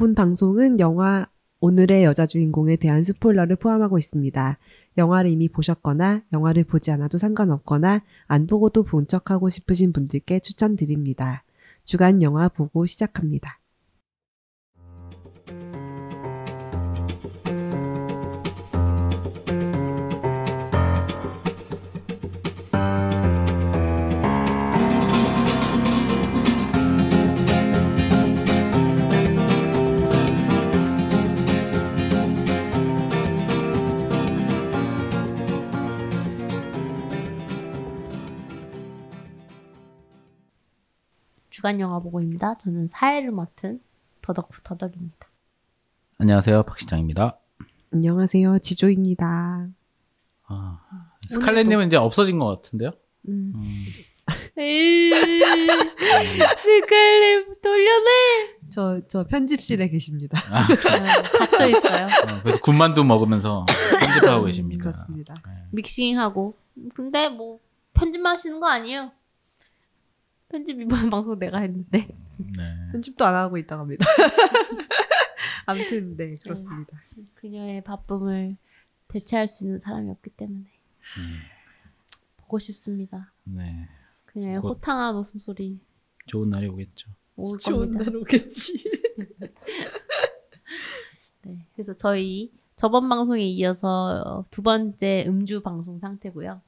본 방송은 영화 오늘의 여자 주인공에 대한 스포일러를 포함하고 있습니다. 영화를 이미 보셨거나 영화를 보지 않아도 상관없거나 안 보고도 본 척하고 싶으신 분들께 추천드립니다. 주간 영화 보고 시작합니다. 주간 영화 보고입니다. 저는 사회를 맡은 더덕입니다. 안녕하세요, 박시장입니다. 안녕하세요, 지조입니다. 스칼렛님은 이제 없어진 것 같은데요? 스칼렛 돌려내. 저 편집실에 계십니다. 갇혀 있어요. 그래서 군만두 먹으면서 편집하고 계십니다. 그렇습니다. 믹싱하고. 근데 뭐 편집만 하시는 거 아니에요? 편집 이번 방송 내가 했는데. 네. 편집도 안 하고 있다고 합니다. 아무튼 네, 그렇습니다. 그녀의 바쁨을 대체할 수 있는 사람이 없기 때문에 보고 싶습니다. 네. 그녀의 호탕한 웃음소리. 좋은 날이 오겠죠. 올 좋은 겁니다. 날 오겠지. 네, 그래서 저희 저번 방송에 이어서 두 번째 음주 방송 상태고요.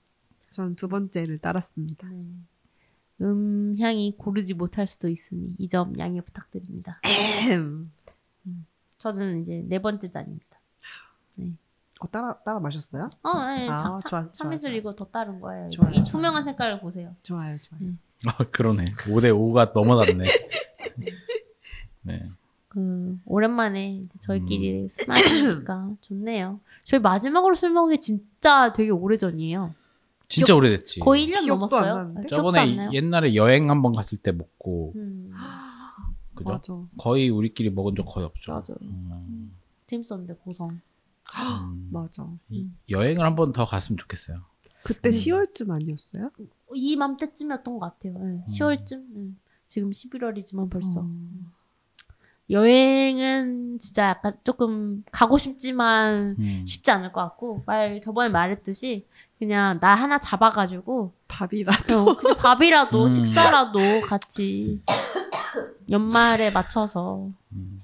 전 두 번째를 따랐습니다. 네. 향이 고르지 못할 수도 있으니 이 점 양해 부탁드립니다. 저는 이제 네 번째 잔입니다. 네. 따라 마셨어요? 네. 참이슬 좋아. 이거 더 따른 거예요. 좋아요, 이 투명한 색깔을 보세요. 좋아요. 그러네. 5대5가 넘어갔네. 네. 오랜만에 이제 저희끼리 술 마시니까 좋네요. 저희 마지막으로 술 먹은 게 진짜 되게 오래전이에요. 진짜 오래됐지. 거의 1년 기억도 안 넘었어요. 나는데? 저번에 옛날에 여행 한번 갔을 때 먹고 그죠? 맞아. 거의 우리끼리 먹은 적 거의 없죠. 맞아. 재밌었는데 고성. 맞아. 여행을 한 번 더 갔으면 좋겠어요. 그때 10월쯤 아니었어요? 이맘때쯤이었던 것 같아요. 네. 10월쯤. 지금 11월이지만 벌써. 여행은 진짜 약간 조금 가고 싶지만 쉽지 않을 것 같고 저번에 말했듯이 그냥 나 하나 잡아가지고 밥이라도 그치, 밥이라도 식사라도 같이 연말에 맞춰서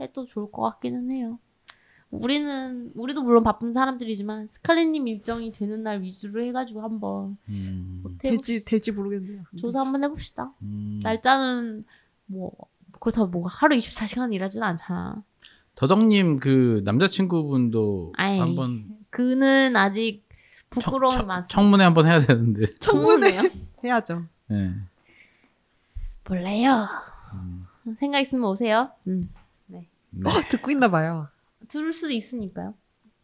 해도 좋을 것 같기는 해요. 우리도 물론 바쁜 사람들이지만 스칼렛님 일정이 되는 날 위주로 해가지고 한번 될지 모르겠네요. 조사 한번 해봅시다. 날짜는 뭐 그렇다고 뭐 하루 24시간 일하지는 않잖아. 더덕님 그 남자친구분도 한번 그는 아직 부끄러움이 많습니다. 청문회 한번 해야 되는데. 청문회요? 해야죠. 네. 몰라요. 생각 있으면 오세요. 네. 듣고 있나 봐요. 들을 수도 있으니까요.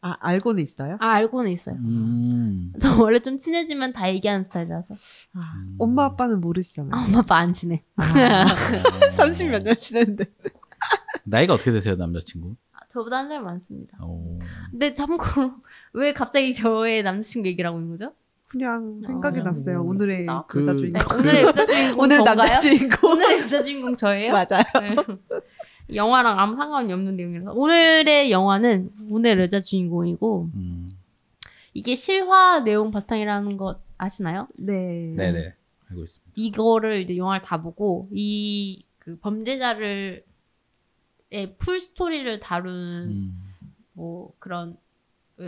알고는 있어요? 알고는 있어요. 저 원래 좀 친해지면 다 얘기하는 스타일이라서. 엄마 아빠는 모르시잖아요. 엄마 아빠 안 친해. 30몇 년 지냈는데. 나이가 어떻게 되세요, 남자친구? 저보다 한 살 많습니다. 오. 근데 참고로 왜 갑자기 저의 남자친구 얘기를 하고 있는 거죠? 그냥 생각이 났어요. 오늘의 여자 주인공. 네, 오늘의 여자 주인공 오늘 저인가요? 남자 주인공. 오늘의 여자 주인공 저예요? 맞아요. 네. 영화랑 아무 상관이 없는 내용이라서. 오늘의 영화는 오늘의 여자 주인공이고 이게 실화 내용 바탕이라는 거 아시나요? 네네. 알고 있습니다. 이거를 이제 영화를 다 보고 그 범죄자를 풀 스토리를 다룬 뭐 그런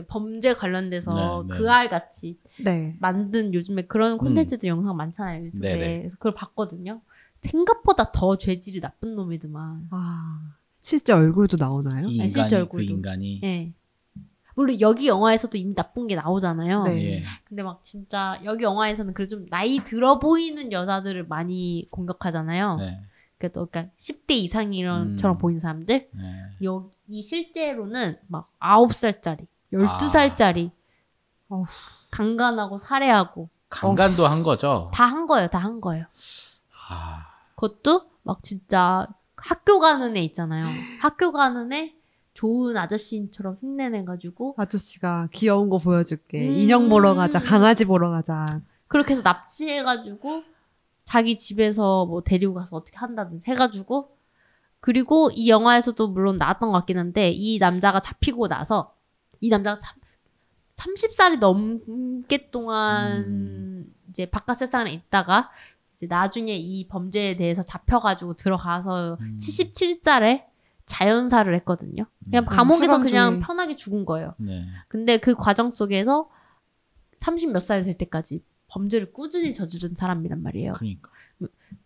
범죄 관련돼서 그 알 같이 만든 요즘에 그런 콘텐츠도 영상 많잖아요. 유튜브에. 그래서 그걸 봤거든요. 생각보다 더 죄질이 나쁜 놈이더만. 실제 얼굴도 나오나요? 실제 얼굴도. 그 인간이. 네. 물론 여기 영화에서도 이미 나쁜 게 나오잖아요. 네. 근데 막 진짜 여기 영화에서는 그래 좀 나이 들어 보이는 여자들을 많이 공격하잖아요. 네. 그러니까 10대 이상처럼 보이는 사람들. 네. 여기 실제로는 막 9살짜리, 12살짜리 강간하고 살해하고. 강간도 한 거죠? 다 한 거예요. 다 한 거예요. 그것도 막 진짜 학교 가는 애 있잖아요. 학교 가는 애 좋은 아저씨처럼 흉내내가지고 아저씨가 귀여운 거 보여줄게. 인형 보러 가자. 강아지 보러 가자. 그렇게 해서 납치해가지고 자기 집에서 뭐 데리고 가서 어떻게 한다든지 해가지고 그리고 이 영화에서도 물론 나왔던 것 같긴 한데 이 남자가 잡히고 나서 이 남자가 30살이 넘게 동안 이제 바깥 세상에 있다가 이제 나중에 이 범죄에 대해서 잡혀가지고 들어가서 77살에 자연사를 했거든요. 그냥 감옥에서 그냥 편하게 죽은 거예요. 네. 근데 그 과정 속에서 30 몇 살이 될 때까지 범죄를 꾸준히 저지른 사람이란 말이에요. 그러니까.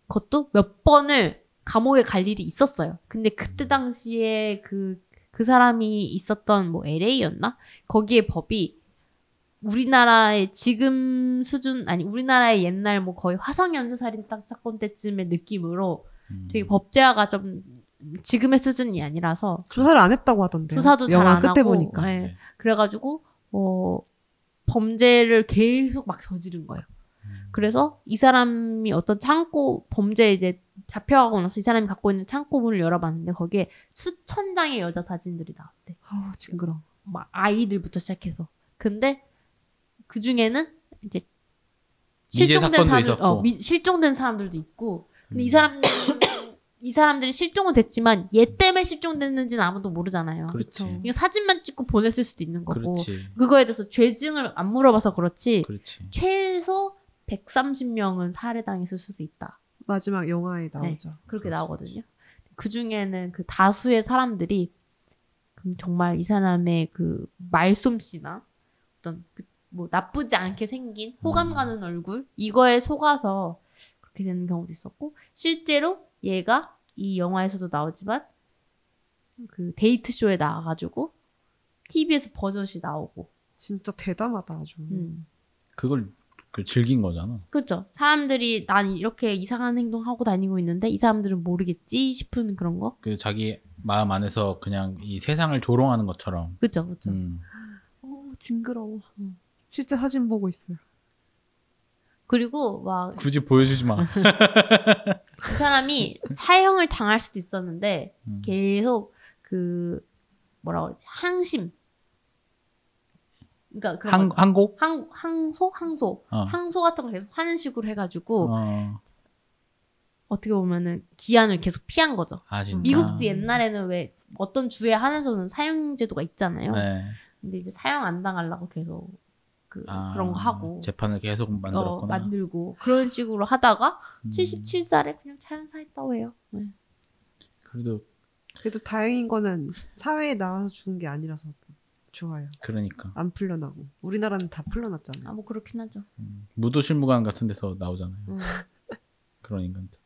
그것도 몇 번을 감옥에 갈 일이 있었어요. 근데 그때 당시에 그 사람이 있었던 뭐 LA였나? 거기에 법이 우리나라의 지금 수준, 아니 우리나라의 옛날 뭐 거의 화성연쇄살인 사건 때쯤의 느낌으로 되게 법제화가 좀 지금의 수준이 아니라서 조사를 안 했다고 하던데요. 조사도 잘 영화 안 끝에 하고, 보니까. 네. 그래가지고 범죄를 계속 막 저지른 거예요. 그래서 이 사람이 어떤 창고 범죄에 이제 잡혀가고 나서 이 사람이 갖고 있는 창고 문을 열어봤는데 거기에 수천 장의 여자 사진들이 나왔대. 징그러워. 막 아이들부터 시작해서. 근데 그 중에는 이제 실종된 사람들, 실종된 사람들도 있고. 근데 이 사람들이 실종은 됐지만 얘 때문에 실종됐는지는 아무도 모르잖아요. 그렇죠. 이거 사진만 찍고 보냈을 수도 있는 거고. 그렇지. 그거에 대해서 죄증을 안 물어봐서 그렇지. 그렇지. 최소 130명은 살해당했을 수도 있다. 마지막 영화에 나오죠. 네, 그렇게 나오거든요. 그 중에는 그 다수의 사람들이 정말 이 사람의 그 말솜씨나 어떤 뭐 나쁘지 않게 생긴 호감 가는 얼굴 이거에 속아서 그렇게 되는 경우도 있었고 실제로 얘가 이 영화에서도 나오지만 그 데이트 쇼에 나와가지고 TV에서 버젓이 나오고 진짜 대담하다 아주. 그걸 즐긴 거잖아. 그렇죠. 사람들이 난 이렇게 이상한 행동하고 다니고 있는데 이 사람들은 모르겠지 싶은 그런 거. 그 자기 마음 안에서 그냥 이 세상을 조롱하는 것처럼. 그렇죠, 그렇죠. 징그러워. 실제 사진 보고 있어요. 그리고 막 굳이 보여주지 마. 그 사람이 사형을 당할 수도 있었는데 계속 그 뭐라고 그러지? 항심. 그러니까 그런 항고? 항소 항소 같은 거 계속 하는 식으로 해가지고 어떻게 보면은 기한을 계속 피한 거죠. 아, 진짜? 미국도 옛날에는 왜 어떤 주에 한해서는 사형 제도가 있잖아요. 네. 근데 이제 사형 안 당하려고 계속 그런 거 하고 재판을 계속 만들었구나. 만들고 그런 식으로 하다가 77살에 그냥 자연사했다고 해요. 네. 그래도 다행인 거는 사회에 나와서 죽은 게 아니라서 좋아요. 그러니까 안 풀려나고 우리나라는 다 풀려났잖아요. 뭐 그렇긴 하죠. 무도실무관 같은 데서 나오잖아요. 그런 인간들.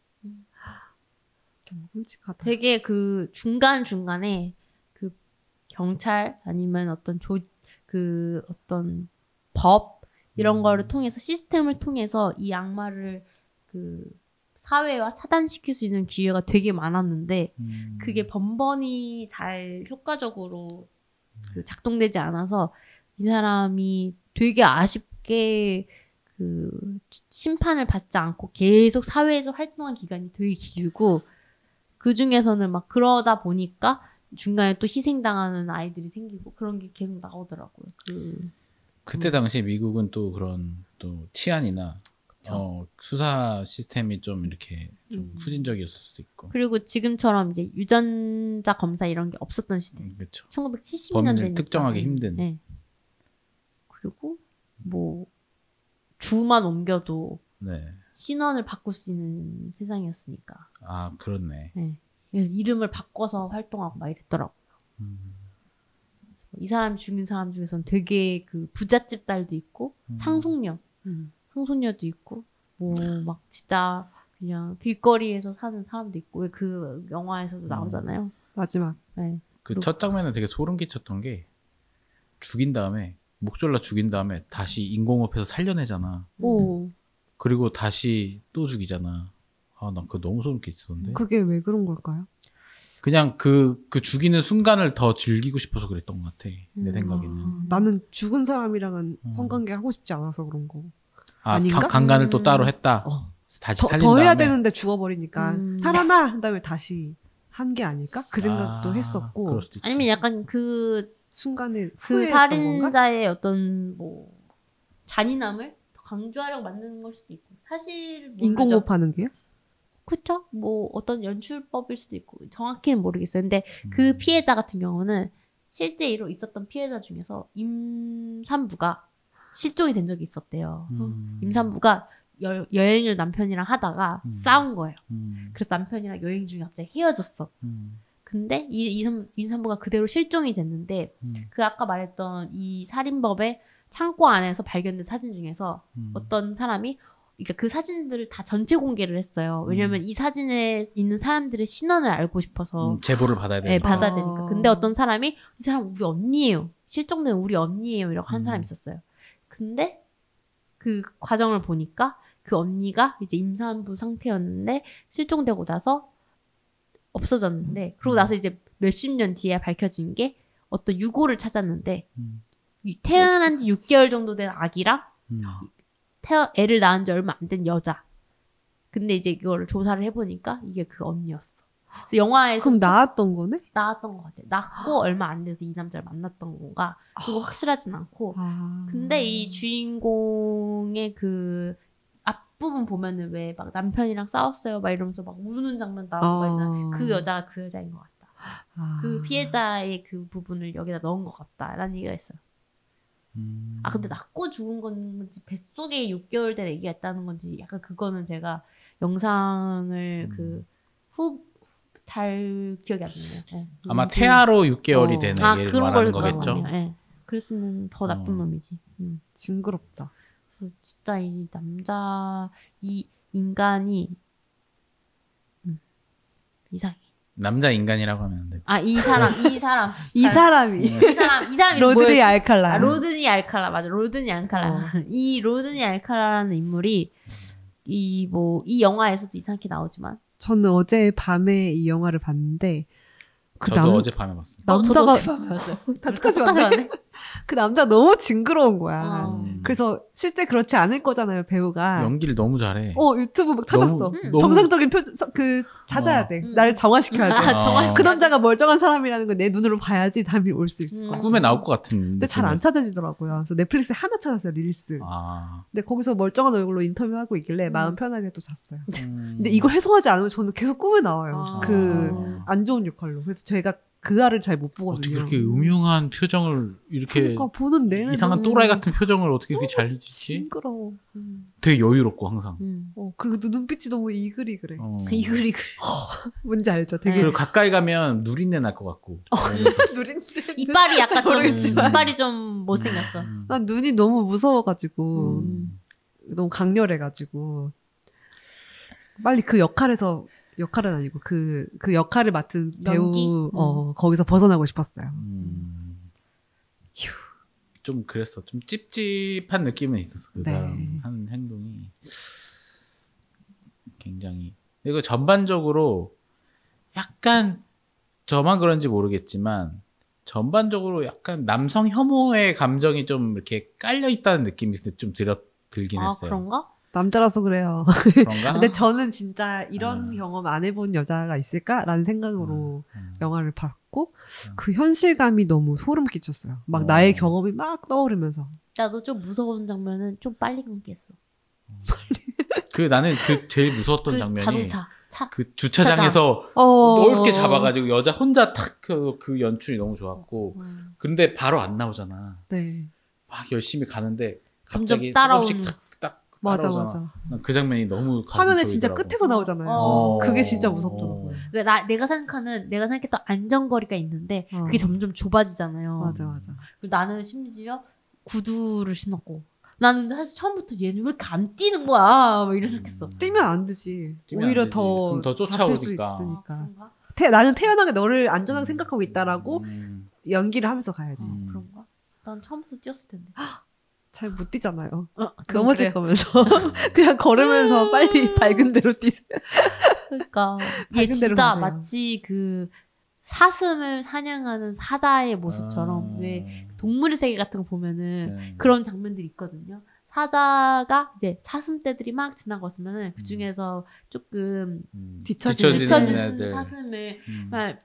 끔찍하다. 되게 그 중간중간에 그 경찰 아니면 어떤 어떤 법 이런 거를 통해서 시스템을 통해서 이 악마를 그 사회와 차단시킬 수 있는 기회가 되게 많았는데 그게 번번이 잘 효과적으로 작동되지 않아서 이 사람이 되게 아쉽게 그 심판을 받지 않고 계속 사회에서 활동한 기간이 되게 길고 그 중에서는 막 그러다 보니까 중간에 또 희생당하는 아이들이 생기고 그런 게 계속 나오더라고요. 그때 당시 미국은 또 그런 또 치안이나 수사 시스템이 좀 이렇게 좀 후진적이었을 수도 있고. 그리고 지금처럼 이제 유전자 검사 이런 게 없었던 시대. 그렇죠. 1970년대니까. 범인을 특정하기 힘든. 네. 그리고 뭐 주만 옮겨도 네. 신원을 바꿀 수 있는 세상이었으니까. 아, 그렇네. 네. 그래서 이름을 바꿔서 활동하고 막 이랬더라고요. 이 사람이 죽인 사람 중에서는 되게 그 부잣집 딸도 있고 상속녀도 있고 뭐 막 진짜 그냥 길거리에서 사는 사람도 있고 왜 그 영화에서도 나오잖아요. 마지막. 네. 그 첫 장면에 되게 소름 끼쳤던 게 죽인 다음에 목 졸라 죽인 다음에 다시 인공호흡해서 살려내잖아. 오. 그리고 다시 또 죽이잖아. 아, 난 그거 너무 소름 끼쳤던데. 그게 왜 그런 걸까요? 그냥 그 죽이는 순간을 더 즐기고 싶어서 그랬던 것 같아. 내 생각에는. 나는 죽은 사람이랑은 성관계 하고 싶지 않아서 그런 거. 아닌가? 강간을 또 따로 했다. 다시 살린 더 해야 다음에. 되는데 죽어버리니까 살아나 한 다음에 다시 한 게 아닐까? 그 생각도 했었고. 그럴 수도 있지. 아니면 약간 그 순간에 그 살인자의 어떤 뭐 잔인함을 더 강조하려고 만드는 걸 수도 있고 사실 인공호흡하는 게요? 그쵸? 뭐 어떤 연출법일 수도 있고 정확히는 모르겠어요. 근데 그 피해자 같은 경우는 실제로 있었던 피해자 중에서 임산부가 실종이 된 적이 있었대요. 임산부가 여행을 남편이랑 하다가 싸운 거예요. 그래서 남편이랑 여행 중에 갑자기 헤어졌어. 근데 이 임산부가 그대로 실종이 됐는데 그 아까 말했던 이 살인범의 창고 안에서 발견된 사진 중에서 어떤 사람이 그러니까 그 사진들을 다 전체 공개를 했어요. 왜냐면 이 사진에 있는 사람들의 신원을 알고 싶어서 제보를 받아야 되니까. 네, 받아야 되니까. 근데 어떤 사람이 이 사람 우리 언니예요. 실종된 우리 언니예요. 이라고 한 사람이 있었어요. 근데 그 과정을 보니까 그 언니가 이제 임산부 상태였는데 실종되고 나서 없어졌는데 그러고 나서 이제 몇십 년 뒤에 밝혀진 게 어떤 유골을 찾았는데 태어난 지 6개월 정도 된 아기랑 애를 낳은 지 얼마 안 된 여자. 근데 이제 이거를 조사를 해보니까 이게 그 언니였어. 그래서 영화에서 그럼 나왔던 거네? 나왔던 것 같아. 낳고 얼마 안 돼서 이 남자를 만났던 건가? 그거 확실하진 않고. 근데 이 주인공의 그 앞부분 보면은 왜 막 남편이랑 싸웠어요 막 이러면서 막 우는 장면 나오고 막 이러잖아. 그 여자가 그 여자인 것 같다. 그 피해자의 그 부분을 여기다 넣은 것 같다라는 얘기가 있어요. 근데 낳고 죽은 건지 뱃속에 6개월 된 애기가 있다는 건지 약간 그거는 제가 영상을 잘 기억이 안 나요. 네. 아마 태아로 6개월이 된 애기를 그런 말하는 걸 거겠죠. 네. 그랬으면 더 나쁜 놈이지. 징그럽다. 그래서 진짜 이 남자 이 인간이 이상해. 남자 인간이라고 하면 안 돼. 이 사람 이 사람이 로드니 알칼라. 로드니 알칼라 맞아. 로드니 알칼라. 이 로드니 알칼라라는 인물이 이 영화에서도 이상하게 나오지만 저는 어제 밤에 이 영화를 봤는데 저도 어젯밤에 봤습니다. 남자가 다 똑같이 봤네. 그 남자 너무 징그러운 거야. 그래서 실제 그렇지 않을 거잖아요, 배우가. 연기를 너무 잘해. 유튜브 막 찾았어. 너무 정상적인 찾아야 돼. 나를 정화시켜야 돼. 그 남자가 멀쩡한 사람이라는 걸 내 눈으로 봐야지 답이 올 수 있을 거야. 꿈에 나올 것 같은. 근데 잘 안 찾아지더라고요. 그래서 넷플릭스에 하나 찾았어요, 릴스. 근데 거기서 멀쩡한 얼굴로 인터뷰하고 있길래 마음 편하게 또 잤어요. 근데 이걸 해소하지 않으면 저는 계속 꿈에 나와요. 그 안 좋은 역할로. 그래서 제가 그 알을 잘 못 보거든요. 어떻게 그렇게 음흉한 표정을 이렇게 그러니까 보는 내내 이상한 또라이 같은 표정을 어떻게 그렇게 잘 짓지? 징그러워. 되게 여유롭고 항상. 그리고 눈빛이 너무 이글이글해. 이글이글. 뭔지 알죠? 되게. 그리고 가까이 가면 누린내 날 것 같고. 누린내. 이빨이 약간 이빨이 좀 못생겼어. 난 눈이 너무 무서워가지고 너무 강렬해가지고 빨리 그 역할은 아니고 그 역할을 맡은 배우 거기서 벗어나고 싶었어요. 좀 그랬어. 좀 찝찝한 느낌은 있었어. 그 사람 하는 행동이 굉장히. 그리고 전반적으로 약간 저만 그런지 모르겠지만 전반적으로 약간 남성 혐오의 감정이 좀 이렇게 깔려 있다는 느낌이 좀 들긴 했어요. 그런가? 남자라서 그래요. 그런가? 근데 저는 진짜 이런 경험 안 해본 여자가 있을까라는 생각으로 영화를 봤고 그 현실감이 너무 소름 끼쳤어요. 막 나의 경험이 막 떠오르면서. 나도 좀 무서운 장면은 좀 빨리 감기했어. 나는 그 제일 무서웠던 장면이 자동차. 그 주차장에서 넓게 잡아가지고 여자 혼자 탁 그 연출이 너무 좋았고 근데 바로 안 나오잖아. 네. 막 열심히 가는데 점점 갑자기 따라오는. 맞아. 그 장면이 너무 화면에 진짜 끝에서 나오잖아요. 그게 진짜 무섭더라고요. 내가 생각했던 안전거리가 있는데 그게 점점 좁아지잖아요. 맞아. 나는 심지어 구두를 신었고 나는 근데 사실 처음부터 얘는 왜 이렇게 안 뛰는 거야? 막 이런 생각했어. 뛰면 안 되지. 오히려 더 쫓아오니까. 수 있으니까. 나는 태어나게 너를 안전하게 생각하고 있다라고 연기를 하면서 가야지. 그런가? 난 처음부터 뛰었을 텐데. 잘 못 뛰잖아요. 넘어질 거면서 그냥 걸으면서 빨리 밝은 데로 뛰세요. 그러니까 이게 진짜 마치 그 사슴을 사냥하는 사자의 모습처럼 왜 동물의 세계 같은 거 보면은 그런 장면들이 있거든요. 사자가 이제 사슴떼들이 막 지나갔으면은 그 중에서 조금 뒤처진 사슴을 막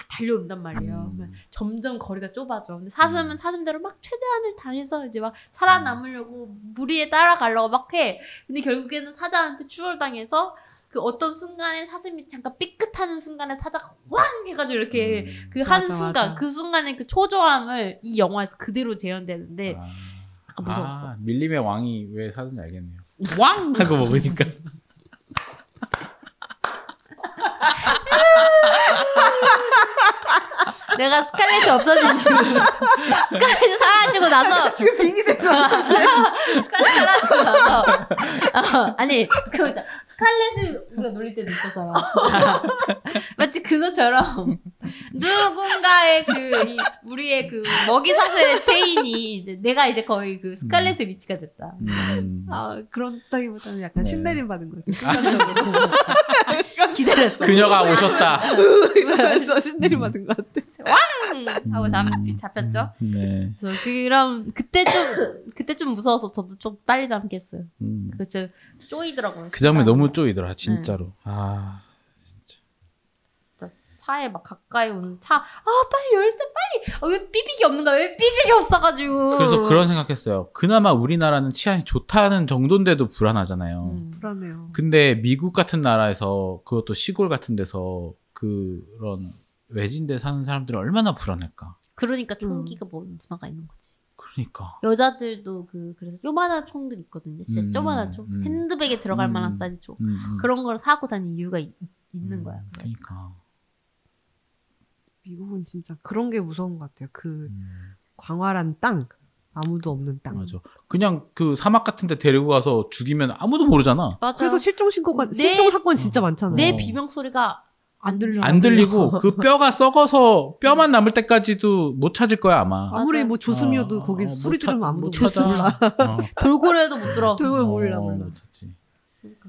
달려온단 말이에요. 점점 거리가 좁아져. 근데 사슴은 사슴대로 막 최대한을 다해서 이제 막 살아남으려고 무리에 따라가려고 막 해. 근데 결국에는 사자한테 추월당해서 그 어떤 순간에 사슴이 잠깐 삐끗하는 순간에 사자가 왕 해가지고 이렇게 그 한 순간 맞아. 그 순간의 그 초조함을 이 영화에서 그대로 재현되는데 약간 무서웠어. 밀림의 왕이 왜 사는지 알겠네요. 왕 하고 먹으니까. 내가 스칼렛이 없어진 이유 스칼렛이 사라지고 나서 지금 빙이 된 거야. 스칼렛 사라지고 나서 아니 그 스칼렛을 우리가 놀릴 때도 있었잖아. 마치 그것처럼 누군가의 그 우리의 그 먹이 사슬의 체인이 이제 내가 이제 거의 그 스칼렛의 위치가 됐다. 아 그렇다기보다는 약간 네. 신내림 받은 거지. 순간적으로. 기다렸어. 그녀가 오셨다. 이러면서 신내림 받은 것 같아. 왕 하고 잡혔죠. 네. 그래서 그럼 그때 좀 무서워서 저도 좀 빨리 남겠어요. 그쵸 쪼이더라고요. 그 장면 너무 쪼이더라 진짜로. 아 진짜 차에 막 가까이 오는 차. 빨리 열쇠 빨리. 왜 삐빅이 없는 거야? 왜 삐빅이 없어가지고. 그래서 그런 생각했어요. 그나마 우리나라는 치안이 좋다는 정도인데도 불안하잖아요. 불안해요. 근데 미국 같은 나라에서 그것도 시골 같은 데서 그런 외진데 사는 사람들은 얼마나 불안할까. 그러니까 총기가 문화가 있는 거지. 그러니까. 여자들도 그래서 요만한 총들 있거든요. 진짜 조만한 총. 핸드백에 들어갈 만한 사이즈 총. 그런 걸 사고 다니는 이유가 있는 거야. 그러니까. 미국은 진짜 그런 게 무서운 것 같아요. 그 광활한 땅, 아무도 없는 땅. 맞아. 그냥 그 사막 같은 데 데리고 가서 죽이면 아무도 모르잖아. 맞아. 그래서 실종 신고가 실종 사건 진짜 많잖아요. 내 비명 소리가 안 들리고 그 뼈가 썩어서 뼈만 남을 때까지도 못 찾을 거야 아마. 아무리 맞아. 뭐 조수미여도 거기 소리 지르면 아무도 못 못 찾아. 몰라. 돌고래도 못 들어. 돌고래 몰라. 못 찾지. 그러니까.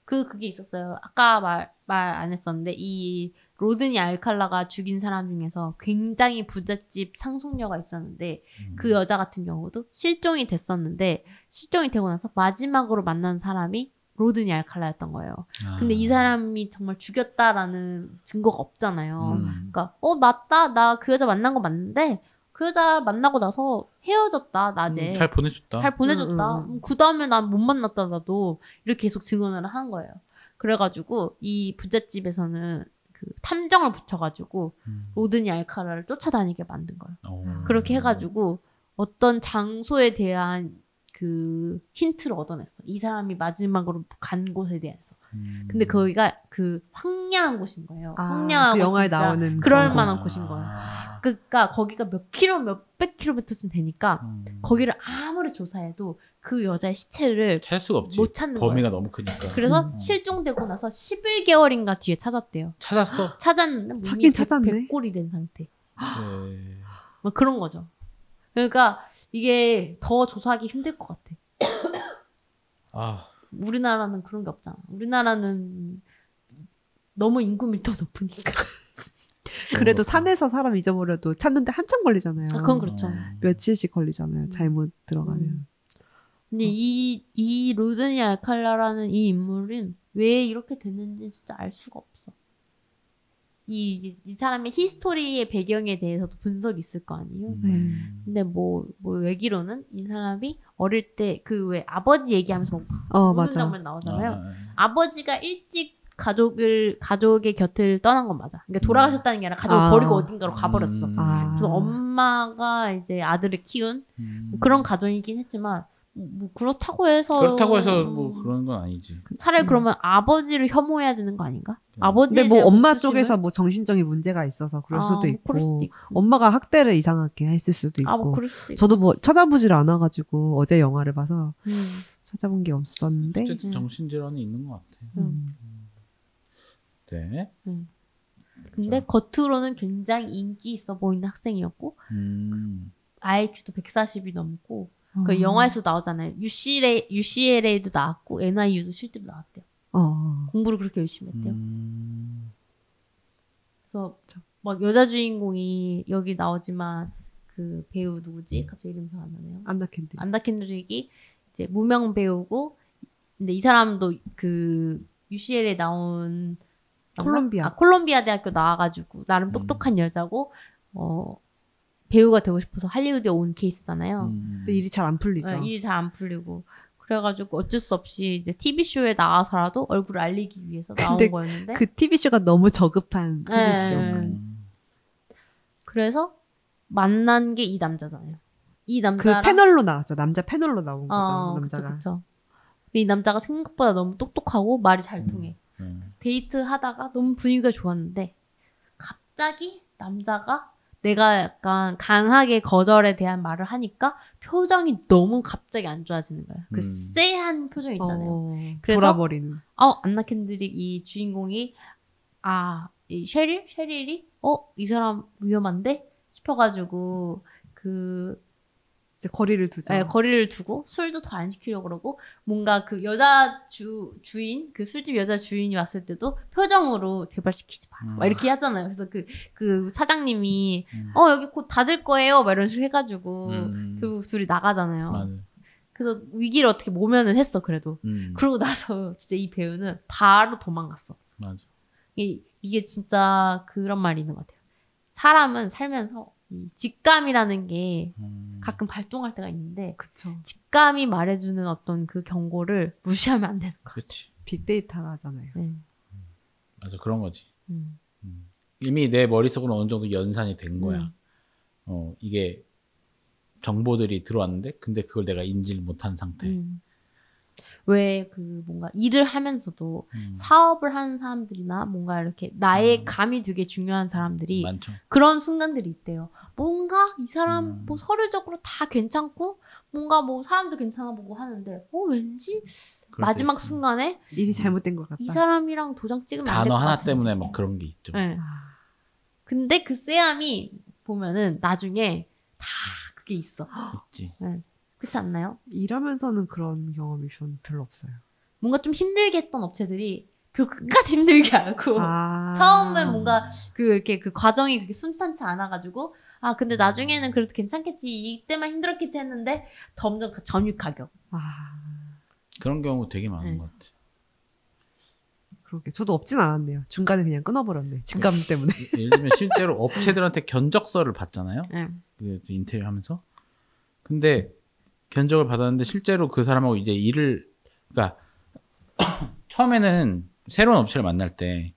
그게 있었어요. 아까 말 안 했었는데 이 로드니 알칼라가 죽인 사람 중에서 굉장히 부잣집 상속녀가 있었는데 그 여자 같은 경우도 실종이 됐었는데 실종이 되고 나서 마지막으로 만난 사람이 로드니 알칼라였던 거예요. 근데 이 사람이 정말 죽였다라는 증거가 없잖아요. 그러니까 맞다. 나 그 여자 만난 거 맞는데 그 여자 만나고 나서 헤어졌다. 낮에. 잘 보내줬다. 잘 보내줬다. 그 다음에 난 못 만났다 나도. 이렇게 계속 증언을 한 거예요. 그래가지고 이 부잣집에서는 그 탐정을 붙여가지고 로드니 알칼라를 쫓아다니게 만든 거예요. 그렇게 해가지고 어떤 장소에 대한 그 힌트를 얻어냈어. 이 사람이 마지막으로 간 곳에 대해서. 근데 거기가 그 황량한 곳인 거예요. 황량하고 그 영화에 진짜 나오는 그럴 만한 곳인 거예요. 그러니까 거기가 몇백 킬로미터쯤 되니까 거기를 아무리 조사해도 그 여자의 시체를 찾을 수가 없지. 못 찾는 범위가 거예요. 너무 크니까. 그래서 실종되고 나서 11개월인가 뒤에 찾았대요. 찾았어. 찾았는데 몸이 찾긴 찾았네. 백골이 된 상태. 네. 막 그런 거죠. 그러니까 이게 더 조사하기 힘들 것 같아. 아, 우리나라는 그런 게 없잖아. 우리나라는 너무 인구 밀도 높으니까. 그래도 산에서 사람 잊어버려도 찾는데 한참 걸리잖아요. 그건 그렇죠. 며칠씩 걸리잖아요. 잘못 들어가면. 근데 이 로드니 알칼라라는 이 인물은 왜 이렇게 됐는지 진짜 알 수가 없어. 이 사람의 히스토리의 배경에 대해서도 분석이 있을 거 아니에요. 근데 뭐 얘기로는 이 사람이 어릴 때 그 왜 아버지 얘기하면서 막 우는 맞아. 장면 나오잖아요. 아버지가 일찍 가족의 곁을 떠난 건 맞아. 그러니까 돌아가셨다는 게 아니라 가족을 버리고 어딘가로 가버렸어. 그래서 엄마가 이제 아들을 키운 그런 가정이긴 했지만 뭐 그렇다고 해서 뭐 그런 건 아니지. 차라리 그러면 아버지를 혐오해야 되는 거 아닌가? 근데 뭐 엄마 쪽에서 뭐 정신적인 문제가 있어서 그럴 수도 있고, 그럴 수도 있고. 엄마가 학대를 이상하게 했을 수도 있고. 뭐 그럴 수도 있고. 저도 뭐 찾아보질 않아가지고 어제 영화를 봐서 찾아본 게 없었는데. 어쨌든 정신질환이 있는 것 같아. 네. 근데 겉으로는 굉장히 인기 있어 보이는 학생이었고 IQ도 140이 넘고 그 영화에서 나오잖아요. UCLA도 나왔고 NIU도 실제로 나왔대요. 공부를 그렇게 열심히 했대요. 그래서 막 여자 주인공이 여기 나오지만 그 배우 누구지? 갑자기 이름이 안 나네요. 안나 켄드릭이 이제 무명 배우고 근데 이 사람도 그 UCLA에 나온 콜롬비아 대학교 나와가지고 나름 똑똑한 여자고 배우가 되고 싶어서 할리우드에 온 케이스잖아요. 근데 일이 잘 안 풀리죠. 일이 잘 안 풀리고 그래가지고 어쩔 수 없이 이제 TV쇼에 나와서라도 얼굴을 알리기 위해서 나온 거였는데 그 TV쇼가 너무 저급한 TV쇼. 그래서 만난 게 이 남자잖아요. 이 남자랑 그 패널로 나왔죠. 남자 패널로 나온 거죠. 남자가. 그쵸. 근데 이 남자가 생각보다 너무 똑똑하고 말이 잘 통해. 데이트 하다가 너무 분위기가 좋았는데 갑자기 남자가 내가 약간 강하게 거절에 대한 말을 하니까 표정이 너무 갑자기 안 좋아지는 거예요. 그 쎄한 표정 있잖아요. 그래서 돌아버리는. 안나 캔드릭 이 주인공이 이 셰릴이 이 사람 위험한데 싶어가지고 이제 거리를 두죠. 네, 거리를 두고 술도 더 안 시키려고 그러고 뭔가 그 여자 주인 그 술집 여자 주인이 왔을 때도 표정으로 제발 시키지 마. 막 이렇게 하잖아요. 그래서 그 사장님이 여기 곧 닫을 거예요. 막 이런 식으로 해가지고 결국 둘이 나가잖아요. 맞아. 그래서 위기를 어떻게 모면은 했어 그래도. 그러고 나서 진짜 이 배우는 바로 도망갔어. 맞아. 이게 진짜 그런 말이 있는 것 같아요. 사람은 살면서 이 직감이라는 게 가끔 발동할 때가 있는데 그쵸. 직감이 말해주는 어떤 그 경고를 무시하면 안 되는 거야. 그렇지. 빅데이터라잖아요. 네. 맞아 그런 거지. 이미 내 머릿속으로 어느 정도 연산이 된 거야. 이게 정보들이 들어왔는데 근데 그걸 내가 인지를 못한 상태. 왜 뭔가 일을 하면서도 사업을 하는 사람들이나 뭔가 이렇게 나의 감이 되게 중요한 사람들이 많죠. 그런 순간들이 있대요. 뭔가 이 사람 뭐 서류적으로 다 괜찮고 뭔가 뭐 사람도 괜찮아 보고 하는데 왠지 마지막 순간에 일이 잘못된 것 같다. 이 사람이랑 도장 찍으면 안 될 것 단어 같아. 하나 때문에 막 그런 게 있죠. 네. 근데 그 쎄함이 보면은 나중에 다 그게 있어. 있지. 네. 그렇지 않나요? 일하면서는 그런 경험이 전 별로 없어요. 뭔가 좀 힘들게 했던 업체들이 끝까지 힘들게 하고 처음엔 뭔가 이렇게 그 과정이 그렇게 순탄치 않아가지고 근데 나중에는 그래도 괜찮겠지 이때만 힘들었겠지 했는데 점점 점유 가격. 그런 경우 되게 많은 것 같아. 그러게 저도 없진 않았네요. 중간에 그냥 끊어버렸네. 직감 때문에. 예를 들면 실제로 업체들한테 견적서를 받잖아요. 그 인테리어 하면서. 근데 견적을 받았는데 실제로 그 사람하고 이제 그러니까 처음에는 새로운 업체를 만날 때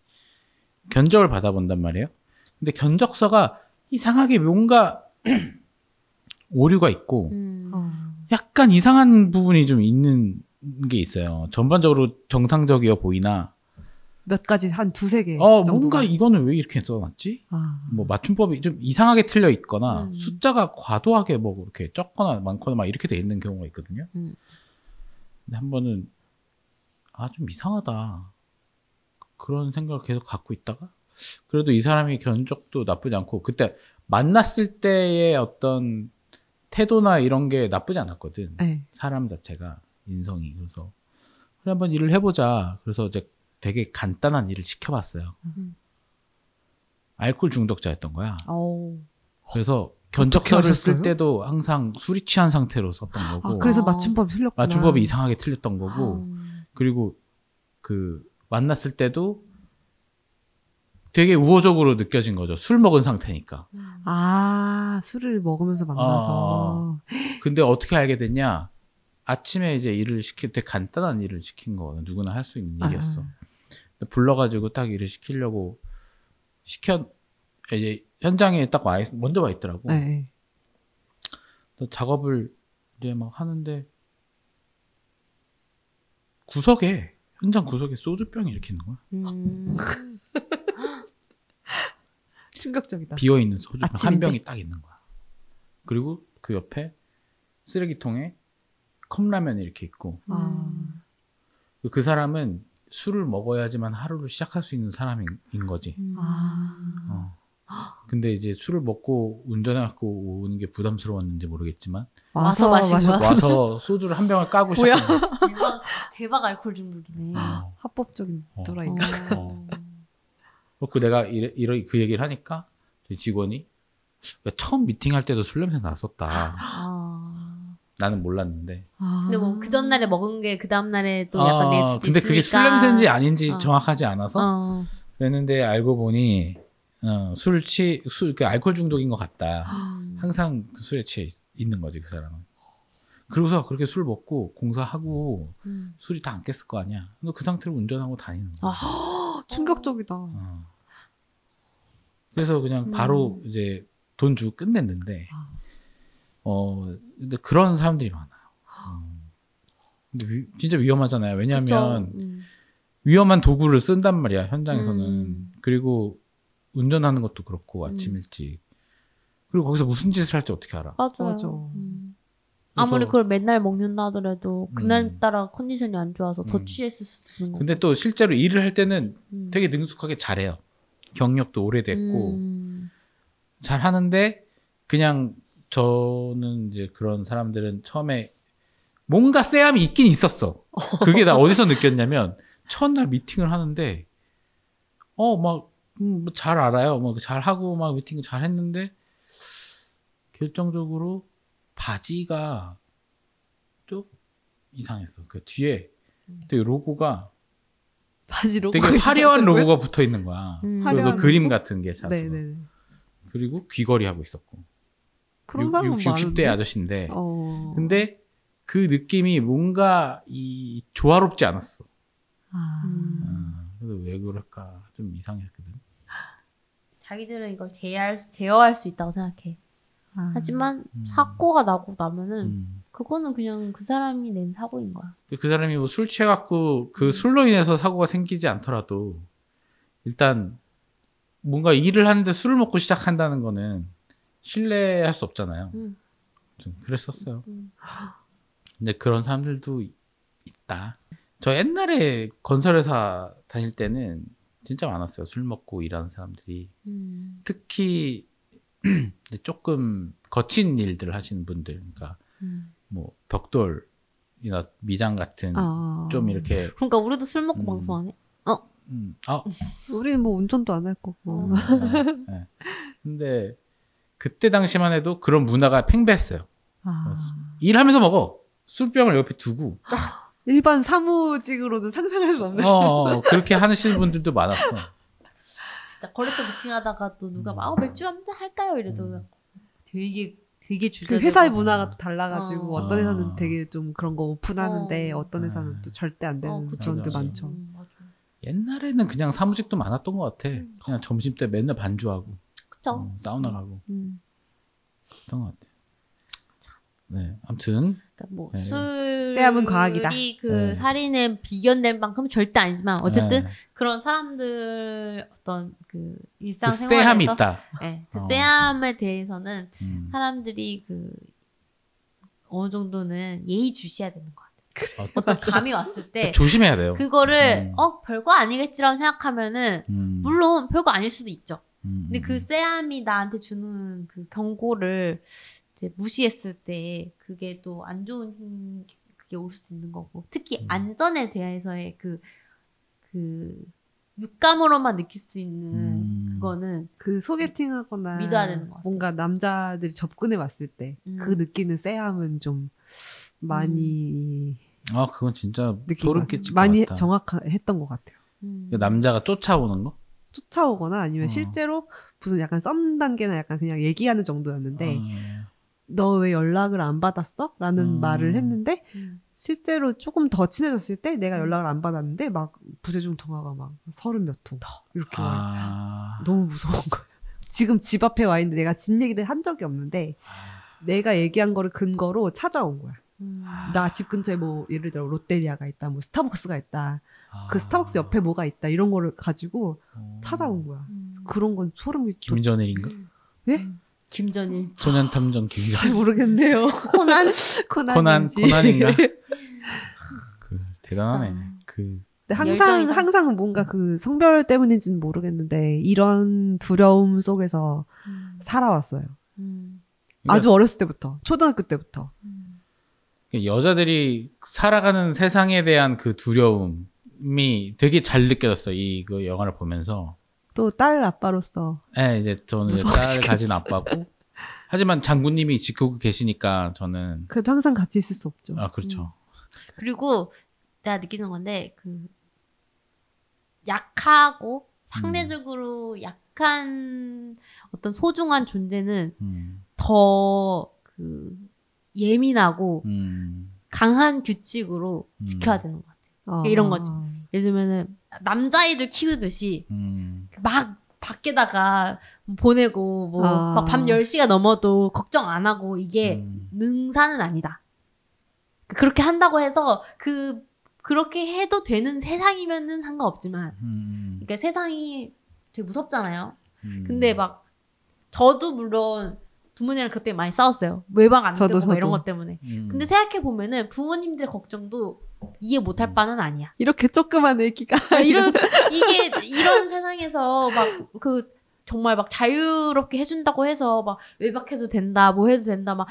견적을 받아본단 말이에요. 근데 견적서가 이상하게 뭔가 오류가 있고 약간 이상한 부분이 좀 있는 게 있어요. 전반적으로 정상적이어 보이나 몇 가지 한 두세 개 정도가. 뭔가 이거는 왜 이렇게 써놨지? 뭐 맞춤법이 좀 이상하게 틀려 있거나 숫자가 과도하게 뭐 이렇게 적거나 많거나 막 이렇게 돼 있는 경우가 있거든요. 근데 한 번은 좀 이상하다 그런 생각을 계속 갖고 있다가 그래도 이 사람이 견적도 나쁘지 않고 그때 만났을 때의 어떤 태도나 이런 게 나쁘지 않았거든. 네. 사람 자체가 인성이. 그래서 그래 한번 일을 해보자. 그래서 이제 되게 간단한 일을 시켜봤어요. 알코올 중독자였던 거야. 그래서 견적서를 쓸 때도 항상 술이 취한 상태로 썼던 거고. 그래서 맞춤법이 틀렸구나. 맞춤법이 이상하게 틀렸던 거고. 그리고 만났을 때도 되게 우호적으로 느껴진 거죠. 술 먹은 상태니까. 술을 먹으면서 만나서. 근데 어떻게 알게 됐냐? 아침에 이제 되게 간단한 일을 시킨 거거든. 누구나 할 수 있는 일이었어. 불러가지고 딱 일을 시키려고 이제 현장에 딱 먼저 와 있더라고. 네. 작업을 이제 막 하는데 현장 구석에 소주병이 이렇게 있는 거야. 충격적이다. 비어있는 소주병 한 병이 딱 있는 거야. 그리고 그 옆에 쓰레기통에 컵라면이 이렇게 있고 그 사람은 술을 먹어야지만 하루를 시작할 수 있는 사람인 거지. 근데 이제 술을 먹고 운전해갖고 오는 게 부담스러웠는지 모르겠지만 와서 와서 소주를 한 병을 까고 시작한 거야. 대박 알코올 중독이네. 합법적인 또라이인가. 내가 그 얘기를 하니까 직원이 처음 미팅할 때도 술 냄새 났었다. 나는 몰랐는데. 근데 뭐 그 전날에 먹은 게 그 다음날에 또 약간 낼 수도 근데 있으니까. 그게 술 냄새인지 아닌지 정확하지 않아서 그랬는데 알고 보니 그 알코올 중독인 것 같다. 항상 그 술에 취해 있는 거지 그 사람은. 그러고서 그렇게 술 먹고 공사하고 술이 다 안 깼을 거 아니야. 너 그 상태로 운전하고 다니는 거야. 충격적이다. 그래서 그냥 바로 이제 돈 주고 끝냈는데 근데 그런 사람들이 많아요. 근데 진짜 위험하잖아요. 왜냐하면 위험한 도구를 쓴단 말이야, 현장에서는. 그리고 운전하는 것도 그렇고 아침 일찍. 그리고 거기서 무슨 짓을 할지 어떻게 알아? 맞아요. 아무리 그걸 맨날 먹는다 하더라도 그날따라 컨디션이 안 좋아서 더 취했을 수도 있는 거고. 근데 또 실제로 일을 할 때는 되게 능숙하게 잘해요. 경력도 오래됐고 잘 하는데 그냥 저는 이제 그런 사람들은 처음에 뭔가 쎄함이 있긴 있었어. 그게 나 어디서 느꼈냐면 첫날 미팅을 하는데 막 잘 알아요. 뭐 잘 하고 막 미팅 잘 했는데 결정적으로 바지가 좀 이상했어. 그 뒤에 되게 로고가 바지 로고 되게 화려한 로고가 붙어 있는 거야. 그리고 그림 같은 게 자수. 네네. 그리고 귀걸이 하고 있었고. 그런 사람은 60대 아저씨인데. 근데 그 느낌이 뭔가 조화롭지 않았어. 그래서 왜 그럴까 좀 이상했거든. 자기들은 이걸 제어할 수 있다고 생각해. 하지만 사고가 나고 나면은 그거는 그냥 그 사람이 낸 사고인 거야. 그 사람이 뭐 술 취해갖고 그 술로 인해서 사고가 생기지 않더라도 일단 뭔가 일을 하는데 술을 먹고 시작한다는 거는 신뢰할 수 없잖아요. 좀 그랬었어요. 근데 그런 사람들도 있다. 저 옛날에 건설회사 다닐 때는 진짜 많았어요. 술 먹고 일하는 사람들이. 특히 조금 거친 일들 하시는 분들, 그러니까 뭐 벽돌이나 미장 같은 좀 이렇게. 그러니까 우리도 술 먹고 방송하네. 우리는 뭐 운전도 안 할 거고. 네. 근데 그때 당시만 해도 그런 문화가 팽배했어요. 일하면서 먹어. 술병을 옆에 두고. 일반 사무직으로는 상상할 수 없는. 그렇게 하시는 분들도 많았어. 진짜 거래처 미팅하다가 또 누가 막 맥주 한잔 할까요? 이래도 되게 주제적으로. 그 회사의 문화가 또 달라가지고 어떤 회사는 되게 좀 그런 거 오픈하는데 어떤 회사는 또 절대 안 되는 그런 데 많죠. 맞아. 옛날에는 그냥 사무직도 많았던 것 같아. 그냥 점심 때 맨날 반주하고. 그쵸. 사우나 가고. 그랬던 것 같아. 네, 아무튼. 그러니까 뭐 네. 쎄함은 과학이다. 술이 그 살인에 비견된 만큼 절대 아니지만 어쨌든 그런 사람들 어떤 그 일상생활에서 그 쎄함이 있다. 네, 그 쎄함에 대해서는 사람들이 그 어느 정도는 예의주시해야 되는 것 같아요. 어떤 감이 왔을 때 조심해야 돼요. 그거를 별거 아니겠지라고 생각하면은 물론 별거 아닐 수도 있죠. 근데 그 쎄함이 나한테 주는 그 경고를 이제 무시했을 때 그게 또 안 좋은 그게 올 수도 있는 거고, 특히 안전에 대해서의 그 육감으로만 느낄 수 있는 그거는 그 소개팅하거나 믿어야 되는 것 같아요. 뭔가 남자들이 접근해 왔을 때 그 느끼는 쎄함은 좀 많이 그건 진짜 소름 끼칠 것 많이 같아. 정확했던 것 같아요. 남자가 쫓아오는 거? 쫓아오거나 아니면 실제로 무슨 약간 썸 단계나 약간 그냥 얘기하는 정도였는데 너 왜 연락을 안 받았어? 라는 말을 했는데 실제로 조금 더 친해졌을 때 내가 연락을 안 받았는데 막 부재중 통화가 막 30몇 통 이렇게 와. 너무 무서운 거예요. 지금 집 앞에 와 있는데 내가 집 얘기를 한 적이 없는데 내가 얘기한 거를 근거로 찾아온 거야. 나 집 근처에 뭐 예를 들어 롯데리아가 있다, 뭐 스타벅스가 있다, 그 스타벅스 옆에 뭐가 있다 이런 거를 가지고 찾아온 거야. 그런 건 소름이. 김전일인가? 예? 김전일. 소년탐정 김전일. 잘 모르겠네요. 코난인가? 대단하네. 근데 항상 뭔가 그 성별 때문인지는 모르겠는데 이런 두려움 속에서 살아왔어요. 아주 어렸을 때부터, 초등학교 때부터. 여자들이 살아가는 세상에 대한 그 두려움이 되게 잘 느껴졌어요. 그 영화를 보면서. 또 딸 아빠로서. 네, 이제 저는 딸을 가진 아빠고. 하지만 장군님이 지키고 계시니까 저는. 그래도 항상 같이 있을 수 없죠. 그렇죠. 그리고 내가 느끼는 건데, 그, 약하고 상대적으로 약한 어떤 소중한 존재는 더 예민하고 강한 규칙으로 지켜야 되는 것 같아요. 이런 거지. 예를 들면은 남자애들 키우듯이 막 밖에다가 보내고 뭐 막 밤 10시가 넘어도 걱정 안 하고 이게 능사는 아니다. 그렇게 한다고 해서 그렇게 해도 되는 세상이면은 상관없지만 그러니까 세상이 되게 무섭잖아요. 근데 막 저도 물론 부모님이랑 그때 많이 싸웠어요. 외박 안 되고 막 이런 것 때문에. 근데 생각해보면은 부모님들의 걱정도 이해 못할 바는 아니야. 이렇게 조그만 애기가. 이런 세상에서 막 정말 막 자유롭게 해준다고 해서 막 외박해도 된다, 뭐 해도 된다, 막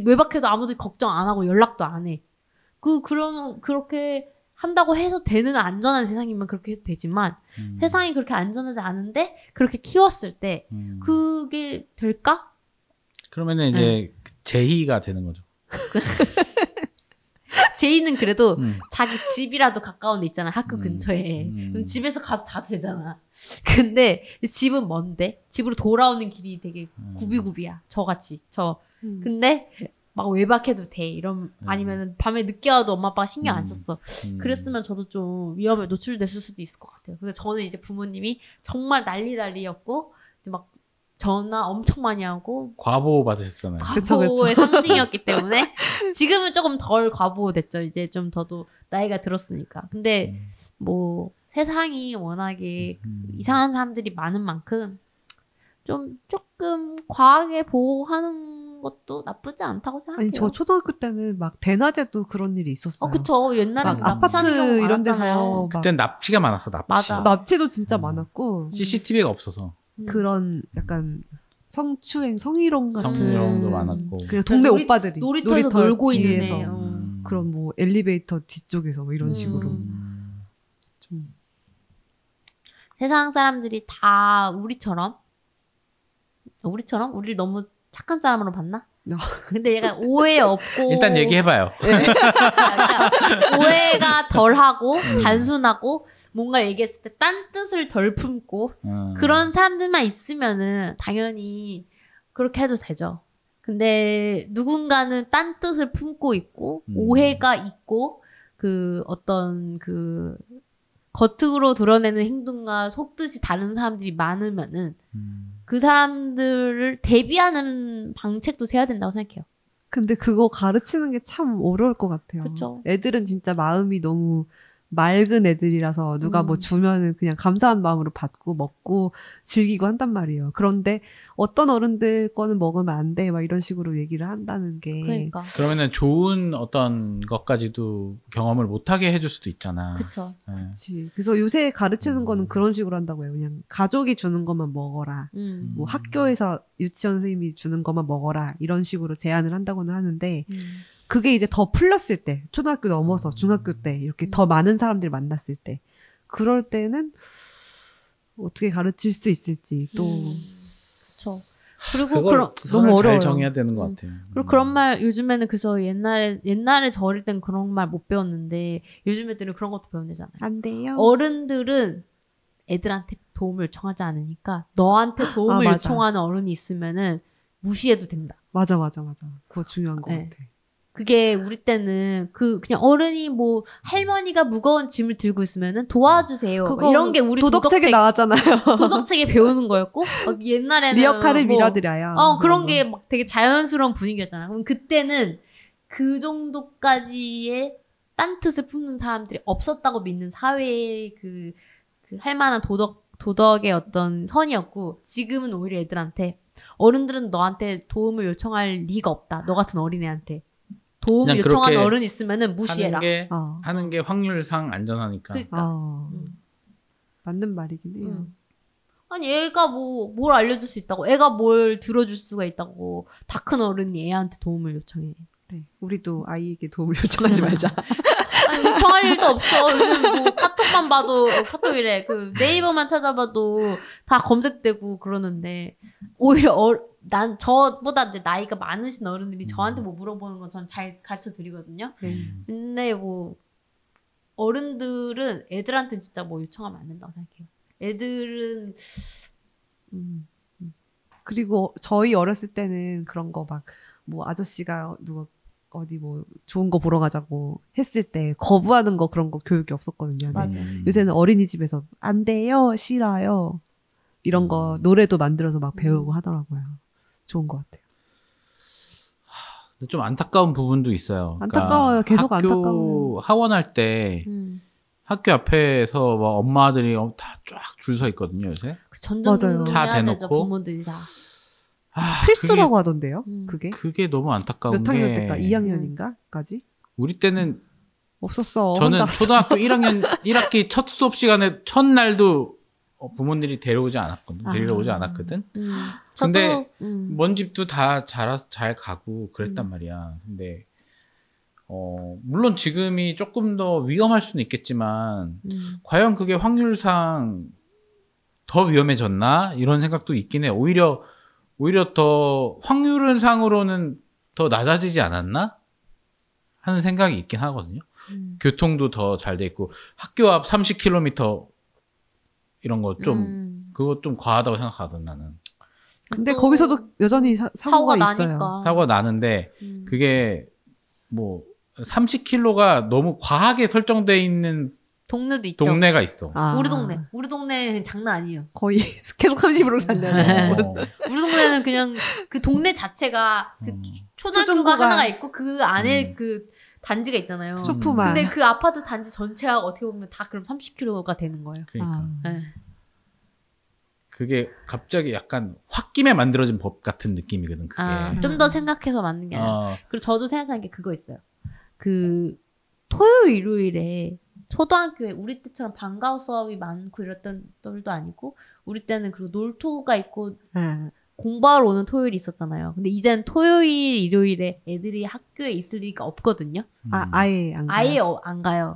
외박해도 아무도 걱정 안 하고 연락도 안 해. 그러면 그렇게 한다고 해서 되는 안전한 세상이면 그렇게 해도 되지만 세상이 그렇게 안전하지 않은데 그렇게 키웠을 때 그게 될까? 그러면은 이제 제희가 되는 거죠. 제이는 그래도 자기 집이라도 가까운 데 있잖아. 학교 근처에. 그럼 집에서 가도 자도 되잖아. 근데 집은 먼데? 집으로 돌아오는 길이 되게 구비구비야. 저같이. 근데 막 외박해도 돼. 아니면 밤에 늦게 와도 엄마 아빠가 신경 안 썼어. 그랬으면 저도 좀 위험에 노출됐을 수도 있을 것 같아요. 근데 저는 이제 부모님이 정말 난리였고 막 전화 엄청 많이 하고 과보 받으셨잖아요. 과보의 상징이었기 때문에 지금은 조금 덜 과보됐죠. 이제 좀 더도 나이가 들었으니까. 근데 뭐 세상이 워낙에 이상한 사람들이 많은 만큼 조금 과하게 보호하는 것도 나쁘지 않다고 생각해요. 아니 저 초등학교 때는 막 대낮에도 그런 일이 있었어요. 그쵸. 옛날에 아파트 이런 데서 그땐 납치가 많았어. 맞아. 납치도 진짜 많았고 CCTV가 없어서 그런 약간 성추행, 성희롱 같은 성희롱도 많았고 그냥 동네 오빠들이 놀이터에서 놀고 뒤에서 있는 애. 그런 뭐 엘리베이터 뒤쪽에서 뭐 이런 식으로 좀 세상 사람들이 다 우리처럼 우리를 너무 착한 사람으로 봤나? 근데 얘가 오해 없고 일단 얘기해봐요. 그러니까 오해가 덜하고 단순하고 뭔가 얘기했을 때 딴 뜻을 덜 품고 그런 사람들만 있으면은 당연히 그렇게 해도 되죠. 근데 누군가는 딴 뜻을 품고 있고 오해가 있고 어떤 겉으로 드러내는 행동과 속뜻이 다른 사람들이 많으면은 그 사람들을 대비하는 방책도 세워야 된다고 생각해요. 근데 그거 가르치는 게 참 어려울 것 같아요. 그쵸. 애들은 진짜 마음이 너무 맑은 애들이라서 누가 뭐 주면은 그냥 감사한 마음으로 받고 먹고 즐기고 한단 말이에요. 그런데 어떤 어른들 거는 먹으면 안 돼, 막 이런 식으로 얘기를 한다는 게. 그러니까. 그러면은 좋은 어떤 것까지도 경험을 못하게 해줄 수도 있잖아. 그쵸. 그치. 그래서 요새 가르치는 거는 그런 식으로 한다고 해요. 그냥 가족이 주는 것만 먹어라. 뭐 학교에서 유치원 선생님이 주는 것만 먹어라. 이런 식으로 제안을 한다고는 하는데 그게 이제 더 풀렸을 때, 초등학교 넘어서 중학교 때 이렇게 더 많은 사람들 만났을 때, 그럴 때는 어떻게 가르칠 수 있을지 또. 그렇죠. 그리고 너무 어려워요. 잘 정해야 되는 것 같아요. 그리고 그런 말 요즘에는 그래서 옛날에 저 어릴 땐 그런 말 못 배웠는데 요즘 애들은 그런 것도 배운대잖아요. 안 돼요. 어른들은 애들한테 도움을 요청하지 않으니까 너한테 도움을 요청하는 어른이 있으면은 무시해도 된다. 맞아. 그거 중요한 것 같아. 그게 우리 때는 그냥 어른이 뭐 할머니가 무거운 짐을 들고 있으면은 도와주세요. 이런 게 우리 도덕책에 나왔잖아요. 도덕책에 배우는 거였고 옛날에는 네 역할을 밀어드려요. 그런 게 막 되게 자연스러운 분위기였잖아. 그럼 그때는 그 정도까지의 딴 뜻을 품는 사람들이 없었다고 믿는 사회의 그 할 만한 도덕의 어떤 선이었고 지금은 오히려 애들한테 어른들은 너한테 도움을 요청할 리가 없다. 너 같은 어린애한테. 도움을 요청하는 어른 있으면은 무시해라. 하는 게 확률상 안전하니까. 그러니까. 맞는 말이긴 해요. 아니 애가 뭘 알려줄 수 있다고. 애가 뭘 들어줄 수가 있다고. 다 큰 어른이 애한테 도움을 요청해. 그래. 우리도 아이에게 도움을 요청하지 말자. 아니 요청할 일도 없어. 요즘 뭐 카톡만 봐도 카톡이래. 네이버만 찾아봐도 다 검색되고 그러는데 오히려 저보다 이제 나이가 많으신 어른들이 저한테 뭐 물어보는 건 전 잘 가르쳐 드리거든요. 근데 뭐 어른들은 애들한테 진짜 뭐 요청하면 안 된다고 생각해요. 애들은 그리고 저희 어렸을 때는 그런 거 막 뭐 아저씨가 누가 어디 뭐 좋은 거 보러 가자고 했을 때 거부하는 거 그런 거 교육이 없었거든요. 맞아. 요새는 어린이집에서 안 돼요, 싫어요. 이런 거 노래도 만들어서 막 배우고 하더라고요. 좋은 것 같아요. 좀 안타까운 부분도 있어요. 안타까워요. 계속 학교 안타까워요. 하원할 때 학교 앞에서 막 엄마들이 다 쫙 줄 서 있거든요, 요새. 그 전전긍긍 차 해야 되죠, 대놓고. 부모들이 다. 필수라고 하던데요. 그게 그게 너무 안타까운 몇 학년 때까지? 2학년인가까지? 우리 때는 없었어. 저는 혼자 초등학교 1학년 1학기 첫 수업 시간에 첫날도 부모님이 데려오지 않았거든. 데리러 오지 않았거든. 근데 먼 집도 다 잘 가고 그랬단 말이야. 근데 물론 지금이 조금 더 위험할 수는 있겠지만 과연 그게 확률상 더 위험해졌나? 이런 생각도 있긴 해. 오히려 더 확률상으로는 더 낮아지지 않았나? 하는 생각이 있긴 하거든요. 교통도 더 잘 돼 있고 학교 앞 30km 이런 거 좀 그거 좀 과하다고 생각하거든 나는. 근데 거기서도 여전히 사고가 있어요. 나니까. 사고가 나는데 그게 뭐 30km가 너무 과하게 설정돼 있는 동네도 있죠. 동네가 있어. 우리 동네는 장난 아니에요. 거의 계속 30으로 달려요. 우리 동네는 그냥 그 동네 자체가 그 초등학교가 초중고가. 하나가 있고 그 안에 그 단지가 있잖아요. 쇼프만. 근데 그 아파트 단지 전체가 어떻게 보면 다 그럼 30km가 되는 거예요. 그러니까 네. 그게 갑자기 약간 홧김에 만들어진 법 같은 느낌이거든. 그게. 좀 더 생각해서 만든 게 아니라. 어, 그리고 저도 생각하는 게 그거 있어요. 그 토요일 일요일에 초등학교에 우리 때처럼 방과후 수업이 많고 이랬던 때도 아니고 우리 때는 그리고 놀토가 있고 공부하러 오는 토요일이 있었잖아요. 근데 이젠 토요일 일요일에 애들이 학교에 있을 리가 없거든요. 아예 안 가요? 아예 안 가요.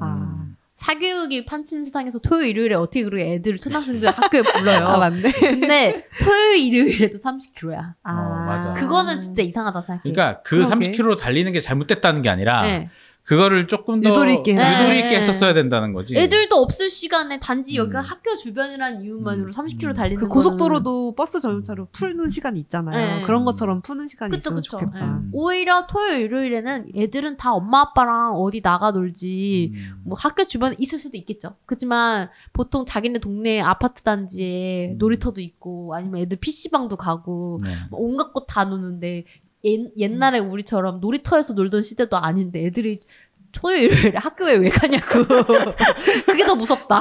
사교육이 판친 세상에서 토요일 일요일에 어떻게 그렇게 애들 초등학생들 학교에 불러요. 맞네. 근데 토요일 일요일에도 30km야. 맞아. 그거는 진짜 이상하다 생각해. 그러니까 그 그러게. 30km 달리는 게 잘못됐다는 게 아니라 네. 그거를 조금 더 유도리 있게 했었어야 된다는 거지. 애들도 없을 시간에 단지 여기가 학교 주변이라는 이유만으로 30km 달리는 그 고속도로도 버스 전용차로 푸는 시간이 있잖아요. 네. 그런 것처럼 푸는 시간이 그쵸, 있으면 그쵸. 좋겠다. 오히려 토요일 일요일에는 애들은 다 엄마 아빠랑 어디 나가 놀지 뭐 학교 주변에 있을 수도 있겠죠. 그렇지만 보통 자기네 동네 아파트 단지에 놀이터도 있고 아니면 애들 PC방도 가고 뭐 온갖 곳 다 노는데 옛날에 우리처럼 놀이터에서 놀던 시대도 아닌데 애들이 토요일 일요일에 학교에 왜 가냐고. 그게 더 무섭다.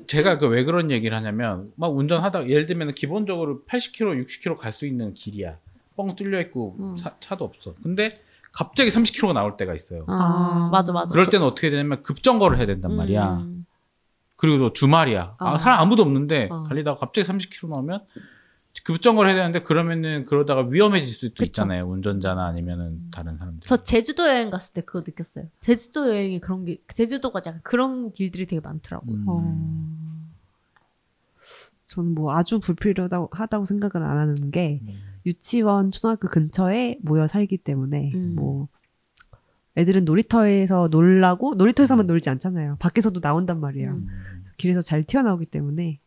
제가 그 왜 그런 얘기를 하냐면 막 운전하다가 예를 들면 기본적으로 80km, 60km 갈 수 있는 길이야. 뻥 뚫려 있고 차도 없어. 근데 갑자기 30km가 나올 때가 있어요. 맞아. 그럴 때는 어떻게 되냐면 급정거를 해야 된단 말이야. 그리고 또 주말이야. 사람 아무도 없는데 달리다가 갑자기 30km 나오면 급정거를 해야 되는데 그러면은 그러다가 위험해질 수도 그쵸. 있잖아요. 운전자나 아니면은 다른 사람들. 저 제주도 여행 갔을 때 그거 느꼈어요. 제주도 여행이 그런 게 제주도가 약간 그런 길들이 되게 많더라고요. 저는 뭐 아주 불필요하다고 생각은 안 하는 게 유치원, 초등학교 근처에 모여 살기 때문에 뭐 애들은 놀이터에서 놀라고 놀이터에서만 놀지 않잖아요. 밖에서도 나온단 말이에요. 길에서 잘 튀어나오기 때문에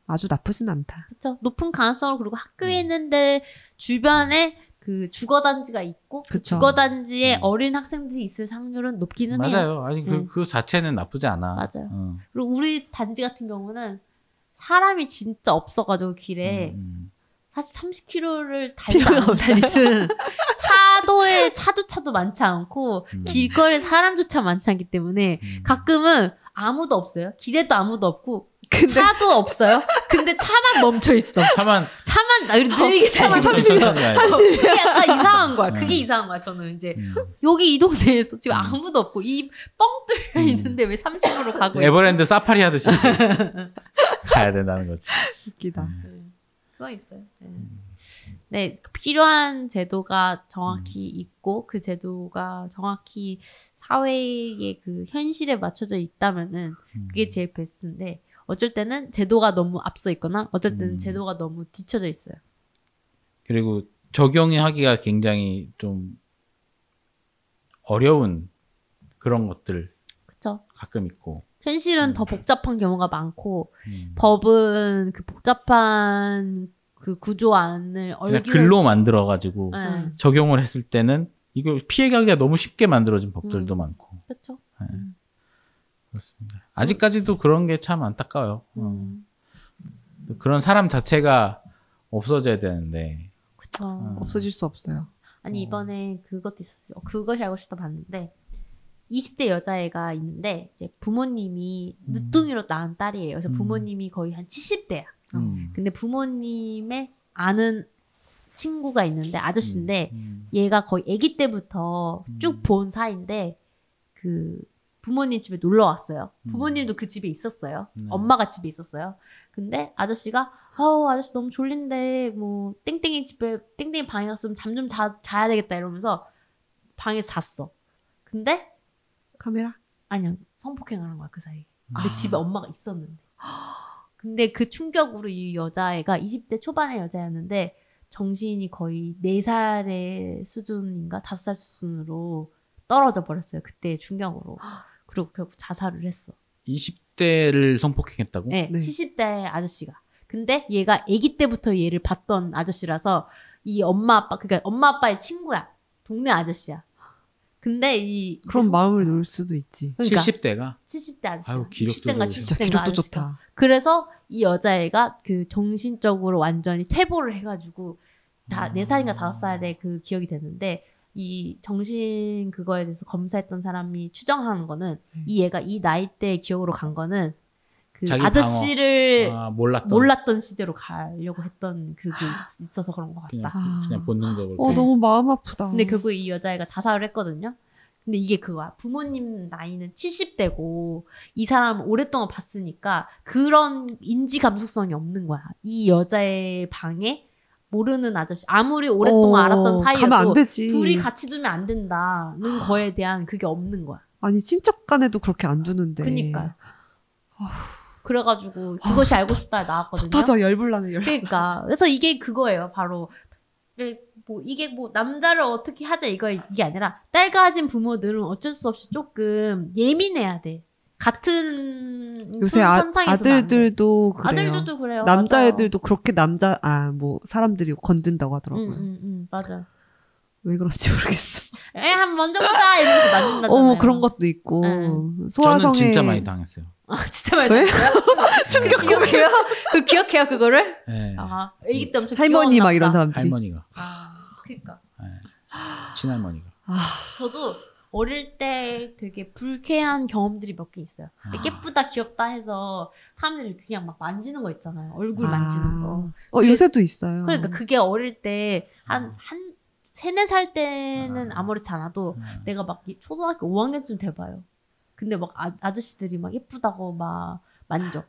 아주 나쁘진 않다. 그렇죠. 높은 가능성을 그리고 학교에 있는데 주변에 그 주거단지가 있고 그 그쵸. 주거단지에 어린 학생들이 있을 확률은 높기는 해요. 맞아요. 아니 그 자체는 나쁘지 않아. 맞아요. 그리고 우리 단지 같은 경우는 사람이 진짜 없어가지고 길에 사실 30km를 달리든 안 달리든 차도 많지 않고 길거리에 사람조차 많지 않기 때문에 가끔은 아무도 없어요. 길에도 아무도 없고 차도 없어요. 근데 차만 멈춰 있어. 차만 느리게 차만 달리고 30년. 그게 약간 이상한 거야. 그게 이상한 거야. 저는 이제 여기 이 동네에서 지금 아무도 없고 이 뻥 뚫려 있는데 왜 30으로 가고 있지? 에버랜드 사파리 하듯이 가야 된다는 거지. 웃기다. 그거 있어요. 네, 필요한 제도가 정확히 있고 그 제도가 정확히 사회의 그 현실에 맞춰져 있다면은 그게 제일 베스트인데 어쩔 때는 제도가 너무 앞서 있거나 어쩔 때는 제도가 너무 뒤쳐져 있어요. 그리고 적용하기가 굉장히 좀 어려운 그런 것들 그렇죠. 가끔 있고. 현실은 더 복잡한 경우가 많고 법은 그 복잡한 그 구조안을 그냥 글로 만들어가지고 네. 적용을 했을 때는 이걸 피해가기가 너무 쉽게 만들어진 법들도 많고. 그렇죠. 네. 그렇습니다. 아직까지도 그런 게 참 안타까워요. 그런 사람 자체가 없어져야 되는데. 그쵸. 없어질 수 없어요. 아니 이번에 그것도 있었어요. 그것이 알고 싶다 봤는데 20대 여자애가 있는데 이제 부모님이 늦둥이로 낳은 딸이에요. 그래서 부모님이 거의 한 70대야. 근데 부모님의 아는 친구가 있는데 아저씨인데 얘가 거의 아기 때부터 쭉 본 사이인데 그 부모님 집에 놀러 왔어요. 부모님도 그 집에 있었어요. 엄마가 집에 있었어요. 근데 아저씨가 아저씨 너무 졸린데 뭐 땡땡이 집에 땡땡이 방에 갔으면 잠 좀 자야 되겠다 이러면서 방에서 잤어. 근데 카메라? 아니요. 성폭행을 한 거야 그 사이에. 근데 집에 엄마가 있었는데. 근데 그 충격으로 이 여자애가 20대 초반의 여자였는데 정신이 거의 4살의 수준인가 5살 수준으로 떨어져 버렸어요. 그때의 충격으로. 그리고 결국 자살을 했어. 20대를 성폭행했다고? 네, 네. 70대 아저씨가. 근데 얘가 아기 때부터 얘를 봤던 아저씨라서 이 엄마 아빠 그러니까 엄마 아빠의 친구야. 동네 아저씨야. 근데 그런 마음을 놓을 수도 있지. 그러니까 70대가? 70대 아저씨. 아유, 기력도 60대인가 진짜 70대인가 기력도 아저씨가. 좋다. 그래서 이 여자애가 그 정신적으로 완전히 퇴보를 해가지고 4살인가 5살에 그 기억이 됐는데 이 정신 그거에 대해서 검사했던 사람이 추정하는 거는 이 얘가 이 나이대 기억으로 간 거는 그 자기 아저씨를 몰랐던 시대로 가려고 했던 그게 있어서 그런 것 같다. 그냥 본능적으로. 너무 마음 아프다. 근데 결국 이 여자애가 자살을 했거든요. 근데 이게 그거야. 부모님 나이는 70대고 이 사람 오랫동안 봤으니까 그런 인지 감수성이 없는 거야. 이 여자의 방에 모르는 아저씨 아무리 오랫동안 알았던 사이여도 가면 안 되지. 둘이 같이 두면 안 된다는 거에 대한 그게 없는 거야. 아니 친척 간에도 그렇게 안 두는데. 그니까요. 그래가지고 그것이 알고 싶다에 나왔거든요. 터져 열불나네 열. 그러니까 그래서 이게 그거예요. 바로 이게 뭐 남자를 어떻게 하자 이게 아니라 딸 가진 부모들은 어쩔 수 없이 조금 예민해야 돼. 같은 요새 아들들도 그래요. 아들들도 그래요. 남자애들도 그렇게 뭐 사람들이 건든다고 하더라고요. 맞아. 왜 그런지 모르겠어. 한번 먼저 보자 이러면서 만진다잖아요. 그런 것도 있고. 저는 진짜 많이 당했어요. 진짜 많이 당했어요? 기억해요? 기억해요 그거를? 네. 애기 때 엄청 할머니 막 이런 사람들이. 할머니가. 그러니까. 네. 친할머니가. 저도 어릴 때 되게 불쾌한 경험들이 몇 개 있어요. 예쁘다 귀엽다 해서 사람들이 그냥 막 만지는 거 있잖아요. 얼굴 만지는 거. 요새도 있어요. 그러니까 그게 어릴 때 한 3-4살 때는 아무렇지 않아도 내가 막 초등학교 5학년쯤 돼봐요. 근데 막 아저씨들이 막 예쁘다고 막 만져.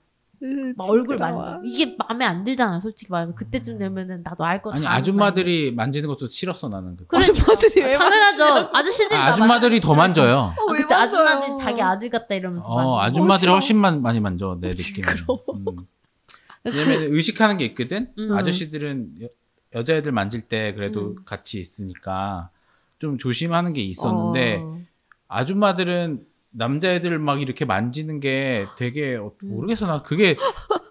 막 얼굴 만져. 이게 마음에 안 들잖아요. 솔직히 말해서. 그때쯤 되면은 나도 알 거 다. 아니 아줌마들이 만지는 것도 싫었어 나는. 아줌마들이 왜 당연하죠. 아줌마들이 아줌마들이 더 만져요. 왜 아줌마들이 자기 아들 같다 이러면서 만져. 아줌마들이 훨씬 많이 만져 내 느낌은. 왜냐면 의식하는 게 있거든. 아저씨들은 여자애들 만질 때 그래도 같이 있으니까 좀 조심하는 게 있었는데 아줌마들은 남자애들 막 이렇게 만지는 게 되게 모르겠어. 나 그게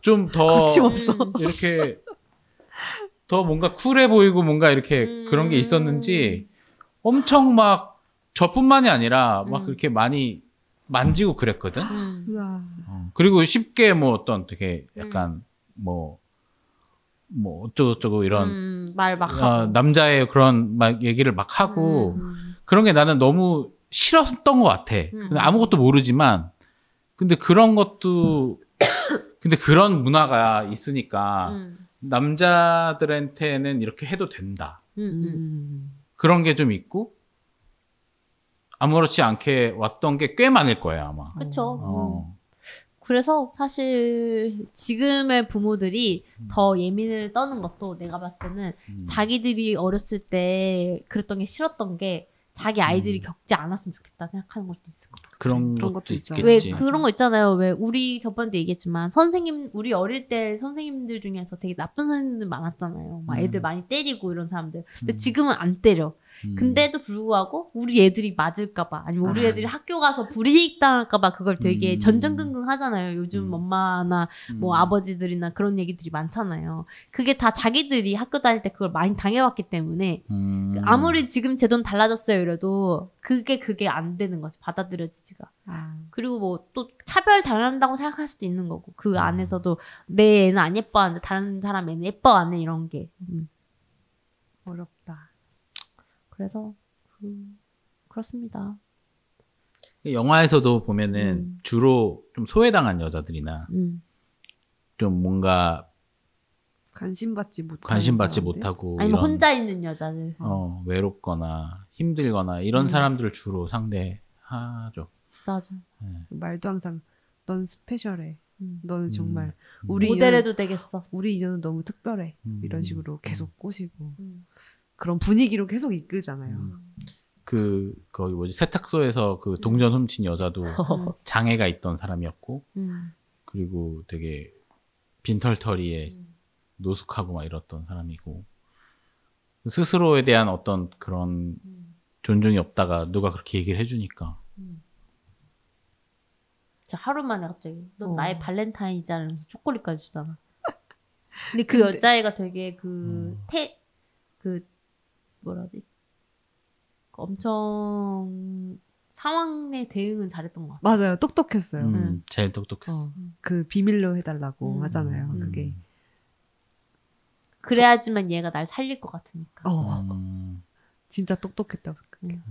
좀 더 거침없어. 이렇게 더 뭔가 쿨해 보이고 뭔가 이렇게 그런 게 있었는지 엄청 막 저뿐만이 아니라 막 그렇게 많이 만지고 그랬거든. 그리고 쉽게 뭐 어떤 되게 약간 뭐 어쩌고저쩌고 이런 말 막 하고 남자의 그런 막 얘기를 막 하고 그런 게 나는 너무 싫었던 것 같아. 근데 아무것도 모르지만 근데 그런 것도 근데 그런 문화가 있으니까 남자들한테는 이렇게 해도 된다. 그런 게 좀 있고 아무렇지 않게 왔던 게 꽤 많을 거예요 아마. 그렇죠. 그래서 사실 지금의 부모들이 더 예민을 떠는 것도 내가 봤을 때는 자기들이 어렸을 때 그랬던 게 싫었던 게 자기 아이들이 겪지 않았으면 좋겠다 생각하는 것도 있을 것 같아요. 그런 것도 있겠지. 왜 그런 거 있잖아요. 왜 우리 저번에도 얘기했지만 우리 어릴 때 선생님들 중에서 되게 나쁜 선생님들 많았잖아요. 막 애들 많이 때리고 이런 사람들. 근데 지금은 안 때려. 근데도 불구하고 우리 애들이 맞을까봐 아니면 우리 애들이 학교 가서 불이익 당할까봐 그걸 되게 전전긍긍 하잖아요. 요즘 엄마나 뭐 아버지들이나 그런 얘기들이 많잖아요. 그게 다 자기들이 학교 다닐 때 그걸 많이 당해왔기 때문에 아무리 지금 제도는 달라졌어요 이래도 그게 안 되는 거지. 받아들여지지가. 그리고 뭐 또 차별 당한다고 생각할 수도 있는 거고 그 안에서도 내 애는 안 예뻐하는데 다른 사람 애는 예뻐하네 이런 게 어렵다. 그래서 그렇습니다. 영화에서도 보면은 주로 좀 소외당한 여자들이나 좀 뭔가 관심받지 못하고 아니면 혼자 있는 여자들 외롭거나 힘들거나 이런 사람들을 주로 상대하죠. 맞아. 네. 말도 항상 넌 스페셜해. 너는 정말 모델해도 되겠어. 우리 인연은 너무 특별해. 이런 식으로 계속 꼬시고 그런 분위기로 계속 이끌잖아요. 거기 뭐지 세탁소에서 그 동전 훔친 여자도 장애가 있던 사람이었고 그리고 되게 빈털터리에 노숙하고 막 이랬던 사람이고 스스로에 대한 어떤 그런 존중이 없다가 누가 그렇게 얘기를 해주니까 진짜 하루 만에 갑자기 넌 나의 발렌타인이잖아 이러면서 초콜릿까지 주잖아. 근데 그 여자애가 되게 뭐라 하지? 엄청 상황에 대응은 잘했던 것 같아. 맞아요. 똑똑했어요. 제일 똑똑했어. 그 비밀로 해달라고 하잖아요. 그게. 그래야지만 얘가 날 살릴 것 같으니까. 진짜 똑똑했다고 생각해.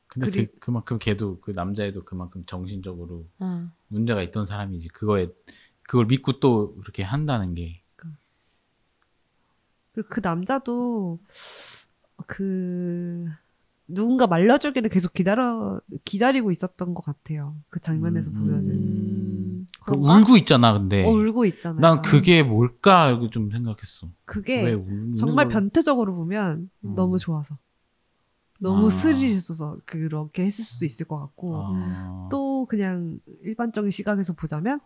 근데 그만큼 걔도 그 남자애도 그만큼 정신적으로 문제가 있던 사람이지. 그걸 믿고 또 그렇게 한다는 게. 그리고 그 남자도 누군가 말려주기를 계속 기다리고 있었던 것 같아요. 그 장면에서 보면은. 울고 있잖아, 근데. 울고 있잖아요. 난 그게 뭘까, 이렇게 좀 생각했어. 그게 왜 정말 변태적으로 보면 너무 좋아서. 너무 스릴 있어서 그렇게 했을 수도 있을 것 같고. 또 그냥 일반적인 시각에서 보자면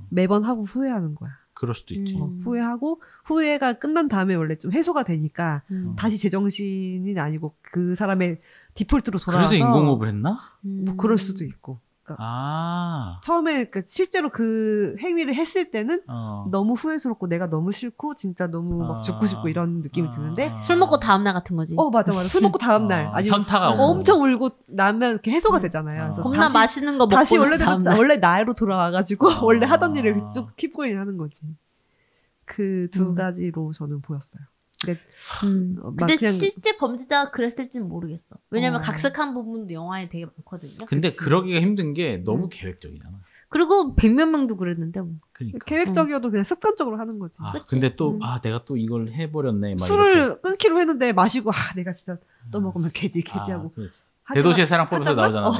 매번 하고 후회하는 거야. 그럴 수도 있지. 후회하고 후회가 끝난 다음에 원래 좀 해소가 되니까 다시 제정신이 아니고 그 사람의 디폴트로 돌아와서 그래서 인공호흡을 했나? 뭐 그럴 수도 있고. 그러니까 처음에 실제로 그 행위를 했을 때는 너무 후회스럽고 내가 너무 싫고 진짜 너무 막 죽고 싶고 이런 느낌이 드는데 술 먹고 다음날 같은 거지. 맞아. 술 먹고 다음날 아니면 현타가 엄청 울고 나면 이렇게 해소가 되잖아요. 그래서 겁나 맛있는 거 먹고 다시 원래 나로 돌아와가지고 원래 하던 일을 쭉 킵고인 하는 거지. 그 두 가지로 저는 보였어요. 근데 실제 범죄자가 그랬을지는 모르겠어. 왜냐면 각색한 부분도 영화에 되게 많거든요. 근데 그러기가 힘든 게 너무 계획적이잖아. 그리고 100몇 명도 그랬는데 뭐. 그러니까. 계획적이어도 그냥 습관적으로 하는 거지. 근데 또 내가 또 이걸 해버렸네. 막 술을 이렇게. 끊기로 했는데 마시고 내가 진짜 또 먹으면 개지하고. 대도시의 사랑법에서 나오잖아.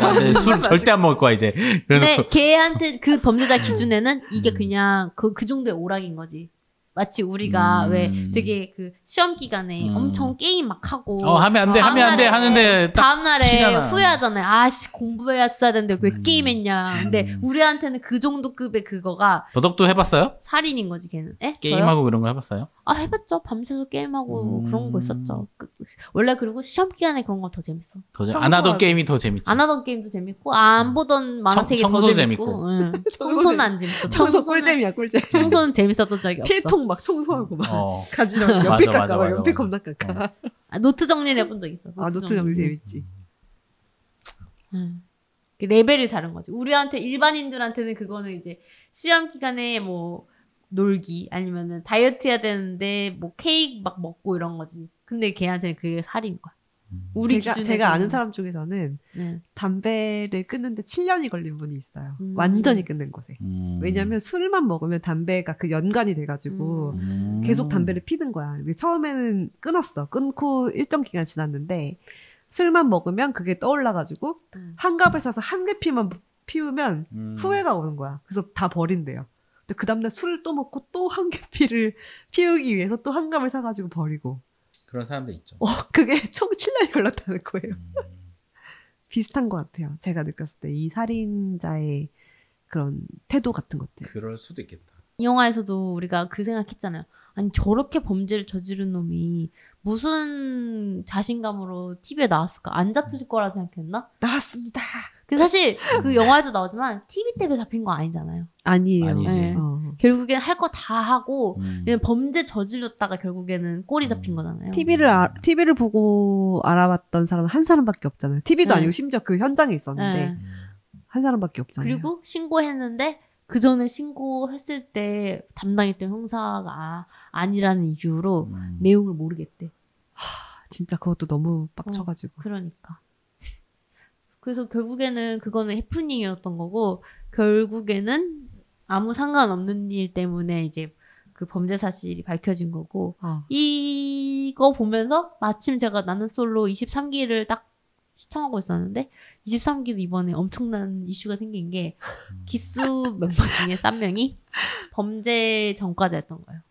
술 절대 안 먹을 거야 이제. 근데 걔한테 그 범죄자 기준에는 이게 그냥 그 정도의 오락인 거지. 마치 우리가 왜 되게 그 시험 기간에 엄청 게임 막 하고 하면 안 돼 하는데 다음날에 튀잖아. 후회하잖아요. 공부해야 되는데 왜 게임했냐. 근데 우리한테는 그 정도 급의 그거가 도덕도 해봤어요? 살인인 거지 걔는. 게임하고 이런 거 해봤어요? 해봤죠. 밤새서 게임하고 그런 거 있었죠. 원래 그리고 시험 기간에 그런 거 더 재밌어. 안 하던 게임이 더 재밌지. 안 하던 게임도 재밌고 안 보던 만화책이 더 재밌고. 청소는 안 재밌어. 청소 꿀잼이야 꿀잼. 청소는 재밌었던 적이 없어. 필통 막 청소하고 막 가지런히 연필 깎아 연필 겁나 깎아. 노트 정리는 해본 적 있어. 노트 정리 재밌지. 레벨이 다른 거지. 우리한테 일반인들한테는 그거는 이제 시험 기간에 뭐 놀기 아니면은 다이어트 해야 되는데 뭐 케이크 막 먹고 이런 거지. 근데 걔한테는 그게 살인 거야. 제가 아는 사람 중에서는 담배를 끊는데 7년이 걸린 분이 있어요. 완전히 끊는 것에. 왜냐면 술만 먹으면 담배가 그 연관이 돼가지고 계속 담배를 피는 거야. 근데 처음에는 끊고 일정 기간 지났는데 술만 먹으면 그게 떠올라가지고 한갑을 사서 한 개 피우면 후회가 오는 거야. 그래서 다 버린대요. 근데 그 다음날 술을 또 먹고 또 한 개 피우기 위해서 또 한갑을 사가지고 버리고. 그런 사람도 있죠. 그게 총 7년이 걸렸다는 거예요. 비슷한 것 같아요. 제가 느꼈을 때 이 살인자의 그런 태도 같은 것들. 그럴 수도 있겠다. 이 영화에서도 우리가 그 생각했잖아요. 아니 저렇게 범죄를 저지른 놈이 무슨 자신감으로 TV에 나왔을까? 안 잡혔을 거라 생각했나? 나왔습니다. 근데 사실 그 영화에도 나오지만 TV 때문에 잡힌 거 아니잖아요. 아니에요. 아니지. 네. 결국엔 할 거 다 하고 그냥 범죄 저질렀다가 결국에는 꼴이 잡힌 거잖아요. TV를 보고 알아봤던 사람은 한 사람밖에 없잖아요. TV도 네. 아니고 심지어 그 현장에 있었는데 네. 한 사람밖에 없잖아요. 그리고 신고했는데 그 전에 신고했을 때 담당했던 형사가 아니라는 이유로 내용을 모르겠대. 진짜 그것도 너무 빡쳐가지고. 그러니까. 그래서 결국에는 그거는 해프닝이었던 거고 결국에는 아무 상관없는 일 때문에 이제 그 범죄 사실이 밝혀진 거고 이거 보면서 마침 제가 나는 솔로 23기를 딱 시청하고 있었는데 23기도 이번에 엄청난 이슈가 생긴 게 기수 멤버 중에 3명이 범죄 전과자였던 거예요.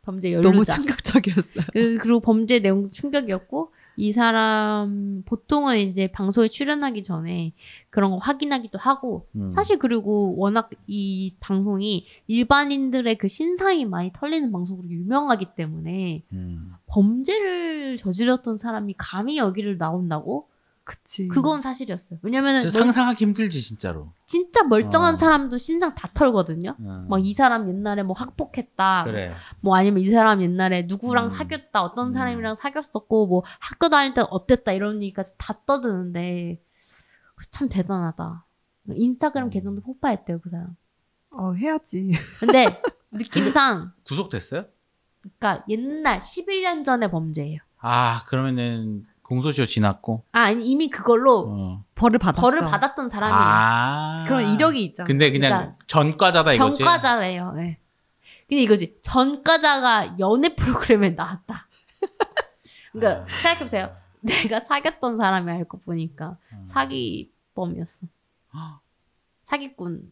범죄 연루자. 너무 충격적이었어요. 그리고 범죄 내용도 충격이었고 이 사람 보통은 이제 방송에 출연하기 전에 그런 거 확인하기도 하고 사실 그리고 워낙 이 방송이 일반인들의 그 신상이 많이 털리는 방송으로 유명하기 때문에 범죄를 저질렀던 사람이 감히 여기를 나온다고? 그치. 그건 사실이었어요. 왜냐면은 상상하기 힘들지 진짜로. 진짜 멀쩡한 사람도 신상 다 털거든요. 막 이 사람 옛날에 뭐 학폭했다. 그래. 뭐 아니면 이 사람 옛날에 누구랑 사귀었다. 어떤 사람이랑 사귀었었고 뭐 학교 다닐 때 어땠다 이런 얘기까지 다 떠드는데 참 대단하다. 인스타그램 계정도 폭파했대요 그 사람. 해야지. 근데 느낌상 구속됐어요? 그러니까 옛날 11년 전의 범죄예요. 아 그러면은 공소시효 지났고. 아니 이미 그걸로 벌을 받았어. 벌을 받았던 사람이에요. 아 그런 이력이 있잖아. 근데 그냥 그러니까 전과자다 이거지. 전과자래요. 네. 근데 이거지. 전과자가 연애 프로그램에 나왔다. 그러니까 생각해보세요. 내가 사귀었던 사람이 알고 보니까 사기범이었어. 사기꾼.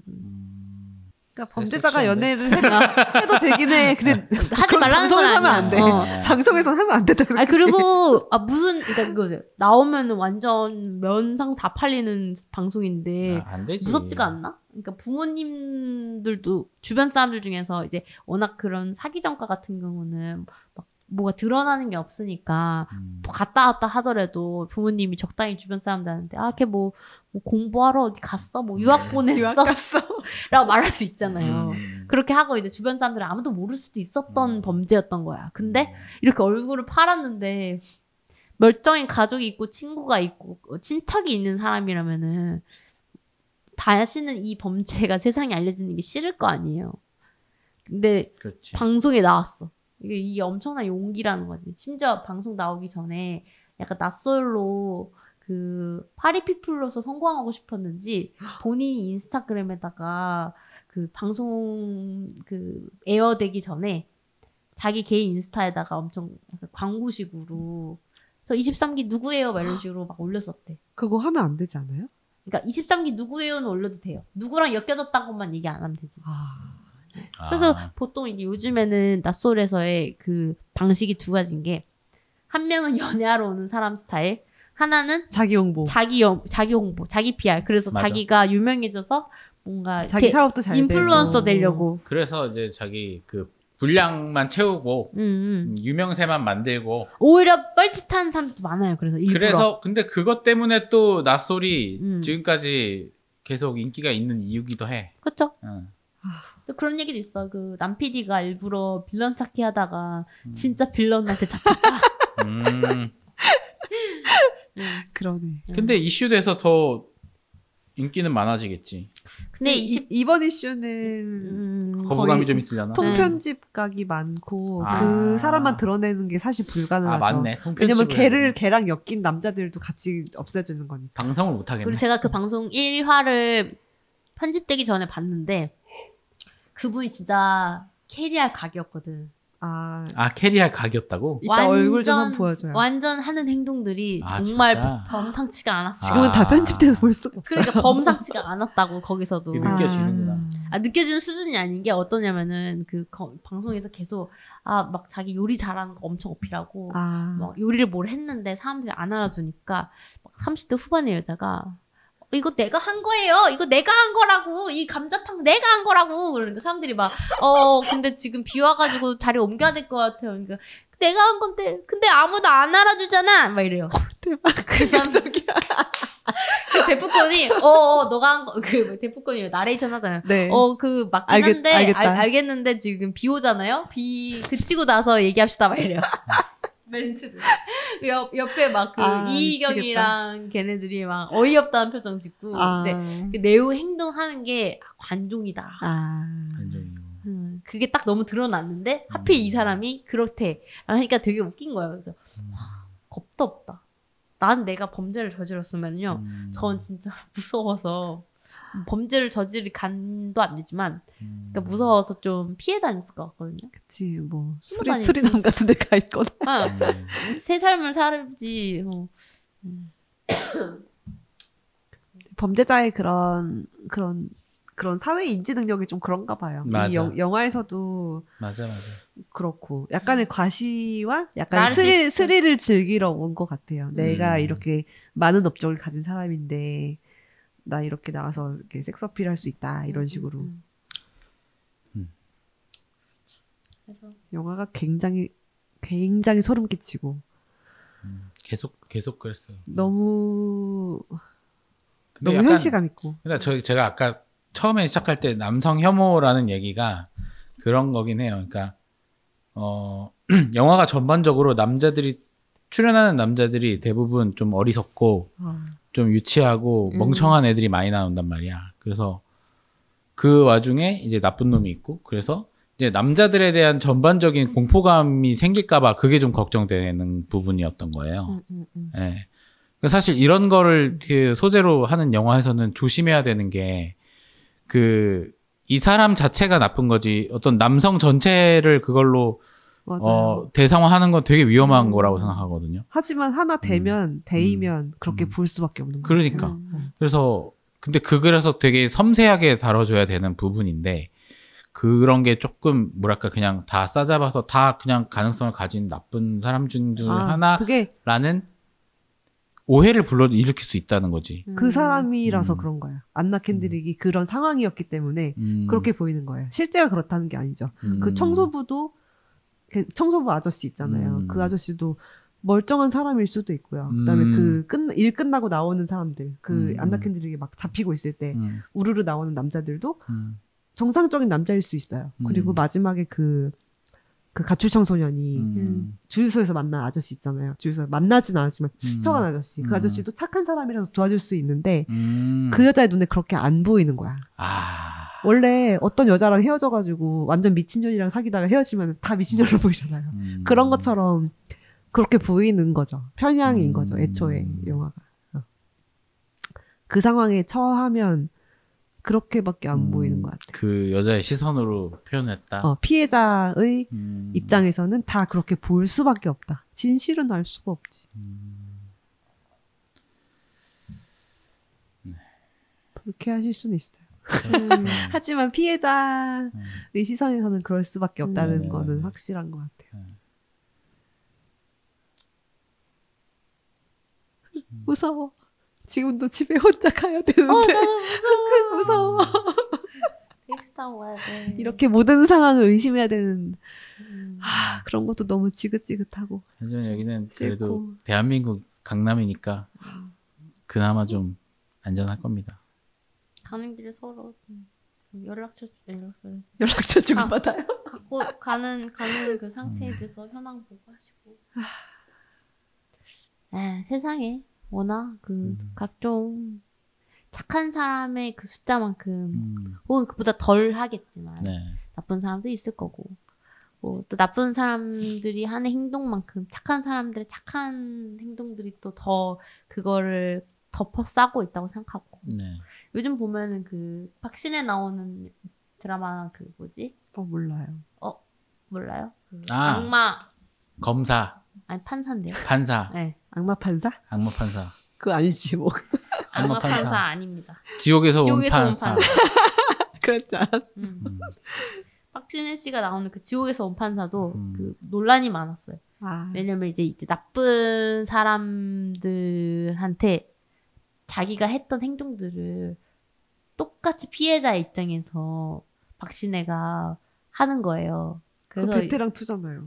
그러니까 범죄자가 연애를 해도 되긴 해. 근데 하지 말라는 건 방송에서 하면 아니야. 안 돼. 방송에서는 하면 안 된다. 그리고 무슨 그러니까 그거죠. 나오면은 완전 면상 다 팔리는 방송인데 안 되지. 무섭지가 않나? 그러니까 부모님들도 주변 사람들 중에서 이제 워낙 그런 사기 전과 같은 경우는 막 뭐가 드러나는 게 없으니까 뭐 갔다 왔다 하더라도 부모님이 적당히 주변 사람들한테 걔 뭐 공부하러 어디 갔어? 뭐 유학 보냈어? 유학 갔어. 라고 말할 수 있잖아요. 그렇게 하고 이제 주변 사람들은 아무도 모를 수도 있었던 범죄였던 거야. 근데 이렇게 얼굴을 팔았는데 멀쩡히 가족이 있고 친구가 있고 친척이 있는 사람이라면은 다시는 이 범죄가 세상에 알려지는 게 싫을 거 아니에요. 근데 그렇지. 방송에 나왔어. 이게 엄청난 용기라는 거지. 심지어 방송 나오기 전에 약간 낯설로 그 파리피플로서 성공하고 싶었는지 본인이 인스타그램에다가 그 방송 그 에어되기 전에 자기 개인 인스타에다가 엄청 약간 광고식으로 저 23기 누구예요? 막 이런 식으로 막 올렸었대. 그거 하면 안 되지 않아요? 그러니까 23기 누구예요는 올려도 돼요. 누구랑 엮여졌다고만 얘기 안 하면 되지. 그래서 보통 이제 요즘에는 낯설에서의 그 방식이 두 가지인 게 한 명은 연애하러 오는 사람 스타일, 하나는 자기 홍보, 자기 홍보, 자기 PR. 그래서 맞아. 자기가 유명해져서 뭔가 자기 사업도 잘 인플루언서 되고. 되려고. 그래서 이제 자기 그 분량만 채우고 유명세만 만들고 오히려 뻘짓한 사람도 많아요. 그래서 일부러. 그래서 근데 그것 때문에 또 낯설이 지금까지 계속 인기가 있는 이유기도 해. 그렇죠. 그래서 그런 얘기도 있어. 그 남 PD가 일부러 빌런 찾기 하다가 진짜 빌런한테 잡혔다. 그러네. 근데 이슈돼서 더 인기는 많아지겠지. 근데 이번 이슈는 거부감이 좀 있으려나? 통편집 각이 많고 그 사람만 드러내는 게 사실 불가능하죠. 맞네. 왜냐면 걔랑 엮인 남자들도 같이 없애주는 거니까. 방송을 못 하겠네. 그리고 제가 그 방송 1화를 편집되기 전에 봤는데 그분이 진짜 캐리할 각이었거든. 캐리할 각이었다고? 이따 얼굴 좀 한번 보여줘요. 완전 하는 행동들이 정말 진짜? 범상치가 않았어. 지금은 다 편집돼서 볼 수가 없어요. 그러니까 범상치가 않았다고 거기서도. 느껴지는구나. 느껴지는 수준이 아닌 게 어떠냐면은 그 방송에서 계속 막 자기 요리 잘하는 거 엄청 어필하고 막 요리를 뭘 했는데 사람들이 안 알아주니까 막 30대 후반의 여자가 이거 내가 한 거예요. 이거 내가 한 거라고. 이 감자탕 내가 한 거라고. 그러니까 사람들이 막 근데 지금 비 와가지고 자리 옮겨야 될 것 같아요. 그러니까 내가 한 건데 근데 아무도 안 알아주잖아. 막 이래요. 대박. 그 사람들이야. 그 대포콘이 너가 한 거 그 대포콘이 나레이션 하잖아요. 네. 그 맞긴 한데 알겠는데 지금 비 오잖아요. 비 그치고 나서 얘기합시다. 막 이래요. 멘트를. 옆에 막 그 이희경이랑 걔네들이 막 어이없다는 표정 짓고 근데 그 네오 행동하는 게 관종이다. 관종이요. 그게 딱 너무 드러났는데 하필 이 사람이 그렇대. 하니까 되게 웃긴 거예요. 그래서 겁도 없다. 난 내가 범죄를 저질렀으면요. 전 진짜 무서워서 범죄를 저지를 간도 안 되지만 그러니까 무서워서 좀 피해 다녔을 것 같거든요. 그치 뭐 수리남 같은 데 가 있거나 새 삶을 살지. 범죄자의 그런 사회 인지 능력이 좀 그런가 봐요. 이 영화에서도 맞아. 그렇고 약간의 과시와 약간 스릴을 즐기러 온 것 같아요. 내가 이렇게 많은 업적을 가진 사람인데 나 이렇게 나와서 이렇게 섹스 어필할 수 있다 이런 식으로. 그래서 영화가 굉장히 소름 끼치고 계속 그랬어요. 너무 약간, 현실감 있고. 그러니까 제가 아까 처음에 시작할 때 남성 혐오라는 얘기가 그런 거긴 해요. 그러니까 영화가 전반적으로 출연하는 남자들이 대부분 좀 어리석고 좀 유치하고 멍청한 애들이 많이 나온단 말이야. 그래서 그 와중에 이제 나쁜 놈이 있고 그래서 이제 남자들에 대한 전반적인 공포감이 생길까봐 그게 좀 걱정되는 부분이었던 거예요. 네. 사실 이런 거를 그 소재로 하는 영화에서는 조심해야 되는 게 이 사람 자체가 나쁜 거지 어떤 남성 전체를 그걸로 대상화하는 건 되게 위험한 거라고 생각하거든요. 하지만 하나 대이면 그렇게 볼 수밖에 없는 거죠. 그러니까. 그래서 근데 그래서 되게 섬세하게 다뤄줘야 되는 부분인데 그런 게 조금 뭐랄까 그냥 다 싸잡아서 다 그냥 가능성을 가진 나쁜 사람 중 하나라는 오해를 일으킬 수 있다는 거지. 그 사람이라서 그런 거야. 안나 켄드릭이 그런 상황이었기 때문에 그렇게 보이는 거예요. 실제가 그렇다는 게 아니죠. 그 청소부 아저씨 있잖아요. 그 아저씨도 멀쩡한 사람일 수도 있고요. 그다음에 일 끝나고 나오는 사람들, 안나 켄드릭이 막 잡히고 있을 때 우르르 나오는 남자들도 정상적인 남자일 수 있어요. 그리고 마지막에 그 가출 청소년이 주유소에서 만난 아저씨 있잖아요. 주유소에 만나진 않았지만 스쳐간 아저씨. 그 아저씨도 착한 사람이라서 도와줄 수 있는데 그 여자의 눈에 그렇게 안 보이는 거야. 원래 어떤 여자랑 헤어져가지고 완전 미친년이랑 사귀다가 헤어지면 다 미친년으로 보이잖아요. 그런 것처럼 그렇게 보이는 거죠. 편향인 거죠. 애초에 영화가. 그 상황에 처하면 그렇게밖에 안 보이는 것 같아요. 그 여자의 시선으로 표현했다. 피해자의 입장에서는 다 그렇게 볼 수밖에 없다. 진실은 알 수가 없지. 그렇게 하실 수는 있어요. 하지만 피해자의 시선에서는 그럴 수밖에 없다는 거는 확실한 것 같아요. 무서워. 지금도 집에 혼자 가야 되는데. 무서워. 텍스타고 가야 돼. 이렇게 모든 상황을 의심해야 되는 그런 것도 너무 지긋지긋하고. 하지만 여기는 그래도 대한민국 강남이니까 그나마 좀 안전할 겁니다. 가는 길에 서로 연락처 주고받아요. 갖고 가는 그 상태에 대해서 현황 보고 하시고. 세상에 워낙 각종 착한 사람의 그 숫자만큼 혹은 그보다 덜 하겠지만 나쁜 사람도 있을 거고 또 나쁜 사람들이 하는 행동만큼 착한 사람들의 착한 행동들이 또 더 그거를 덮어 싸고 있다고 생각하고 요즘 보면은 그 박신혜 나오는 드라마 그 뭐지? 몰라요. 몰라요? 악마 검사 아니 판사인데요. 판사. 네. 악마 판사? 악마 판사. 그거 아니지 뭐. 악마 판사 아닙니다. 지옥에서 온 판사. 그랬지 않았어. 박진혜 씨가 나오는 그 지옥에서 온 판사도 그 논란이 많았어요. 왜냐면 이제 나쁜 사람들한테 자기가 했던 행동들을 똑같이 피해자 입장에서 박신혜가 하는 거예요. 그래서 베테랑 투잖아요.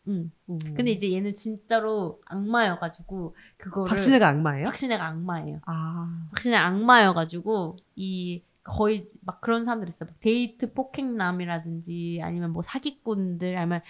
응. 근데 이제 얘는 진짜로 악마여가지고 그거를 박신혜가 악마예요? 박신혜가 악마예요. 아. 박신혜 악마여가지고 이 거의 막 그런 사람들 있어요. 막 데이트 폭행남이라든지 아니면 뭐 사기꾼들 아니면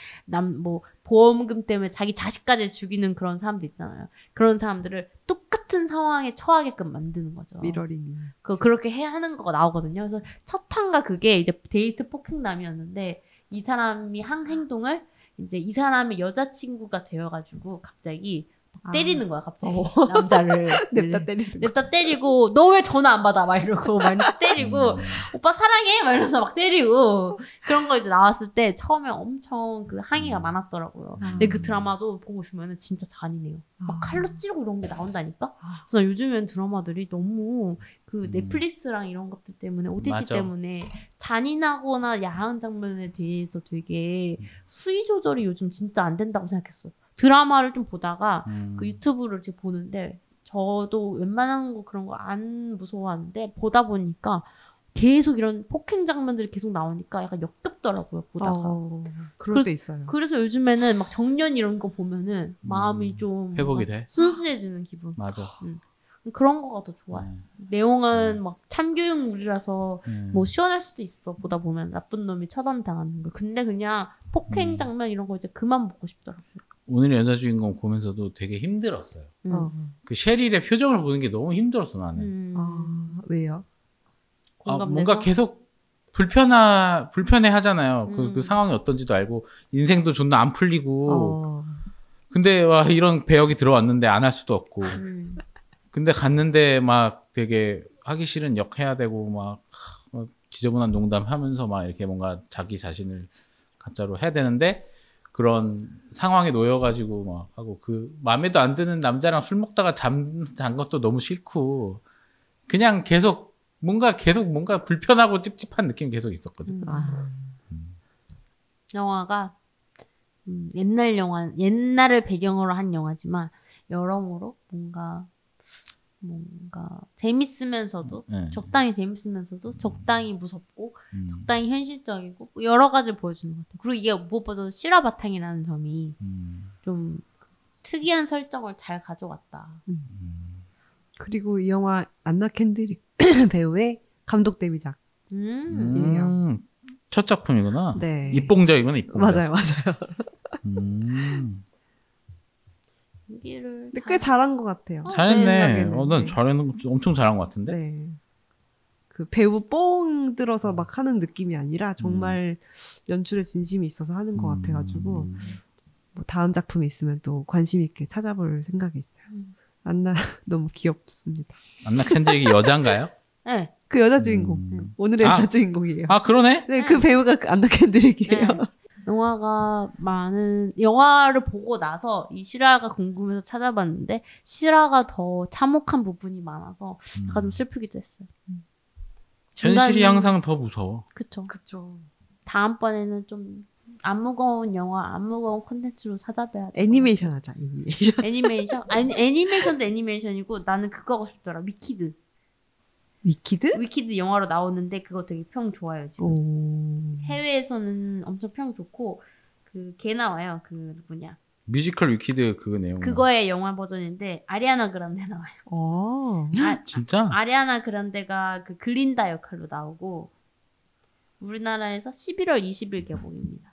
뭐 보험금 때문에 자기 자식까지 죽이는 그런 사람들 있잖아요. 그런 사람들을 똑같은 상황에 처하게끔 만드는 거죠. 미러링. 그렇게 해야 하는 거가 나오거든요. 그래서 첫 탄가 그게 이제 데이트 폭행남이었는데 이 사람이 한 행동을 이제 이 사람의 여자친구가 되어가지고 갑자기 때리는 거야, 갑자기. 남자를. 냅다 때리고, 너 왜 전화 안 받아? 막 이러고, 막 이러면서 때리고, 오빠 사랑해? 막 이러면서 막 때리고, 그런 거 이제 나왔을 때 처음에 엄청 그 항의가 많았더라고요. 근데 그 드라마도 보고 있으면 진짜 잔인해요. 막 칼로 찌르고 이런 게 나온다니까? 그래서 요즘엔 드라마들이 너무 그 넷플릭스랑 이런 것들 때문에, OTT 맞아. 때문에 잔인하거나 야한 장면에 대해서 되게 수위 조절이 요즘 진짜 안 된다고 생각했어요. 드라마를 좀 보다가 그 유튜브를 이렇게 보는데 저도 웬만한 거 그런 거 안 무서워하는데 보다 보니까 계속 이런 폭행 장면들이 계속 나오니까 약간 역겹더라고요, 보다가. 그럴 때 있어요. 그래서 요즘에는 막 정년 이런 거 보면은 마음이 좀 회복이 돼. 순수해지는 기분. 맞아. 그런 거가 더 좋아요. 내용은 막 참교육물이라서 뭐 시원할 수도 있어. 보다 보면 나쁜 놈이 처단당하는 거. 근데 그냥 폭행 장면 이런 거 이제 그만 보고 싶더라고요. 오늘의 여자 주인공 보면서도 되게 힘들었어요. 그 셰릴의 표정을 보는 게 너무 힘들었어, 나는. 왜요? 뭔가 계속 불편해 하잖아요. 그 상황이 어떤지도 알고, 인생도 존나 안 풀리고. 근데 와, 이런 배역이 들어왔는데 안 할 수도 없고. 근데 갔는데 막 되게 하기 싫은 역 해야 되고, 막 지저분한 농담 하면서 막 이렇게 뭔가 자기 자신을 가짜로 해야 되는데, 그런 상황에 놓여가지고 막 하고, 그 마음에도 안 드는 남자랑 술 먹다가 잔 것도 너무 싫고, 그냥 계속 뭔가 불편하고 찝찝한 느낌이 계속 있었거든. 영화가 옛날을 배경으로 한 영화지만 여러모로 뭔가 재밌으면서도 적당히 재밌으면서도 적당히 무섭고 적당히 현실적이고 여러 가지를 보여주는 것 같아요. 그리고 이게 무엇보다도 실화 바탕이라는 점이 좀 특이한 설정을 잘 가져왔다. 그리고 이 영화 안나 캔드릭 배우의 감독 데뷔작. 첫 작품이구나. 네. 입봉작이구나, 입봉작. 맞아요. 근데 꽤 잘한 것 같아요. 잘했네. 난 엄청 잘한 것 같은데. 네. 그 배우 뽕 들어서 막 하는 느낌이 아니라 정말 연출에 진심이 있어서 하는 것 같아가지고 뭐 다음 작품이 있으면 또 관심 있게 찾아볼 생각이 있어요. 안나 너무 귀엽습니다. 안나 캔드릭이 여자인가요? 네. 그 여자 주인공. 오늘의 여자 주인공이에요. 그러네? 네, 그 배우가 그 안나 캔드릭이에요. 네. 영화를 보고 나서 이 실화가 궁금해서 찾아봤는데 실화가 더 참혹한 부분이 많아서 약간 좀 슬프기도 했어요. 현실이 항상 더 무서워. 그쵸. 다음번에는 좀 안 무거운 영화, 안 무거운 콘텐츠로 찾아봐야 돼. 애니메이션 하자. 애니메이션? 애니메이션도 애니메이션이고 나는 그거 하고 싶더라. 위키드? 위키드 영화로 나오는데 그거 되게 평 좋아요 지금. 해외에서는 엄청 평 좋고 걔 나와요. 그 누구냐? 뮤지컬 위키드 그거 내용. 그거의 영화 버전인데 아리아나 그란데 나와요. 진짜? 아리아나 그란데가 그 글린다 역할로 나오고 우리나라에서 11월 20일 개봉입니다.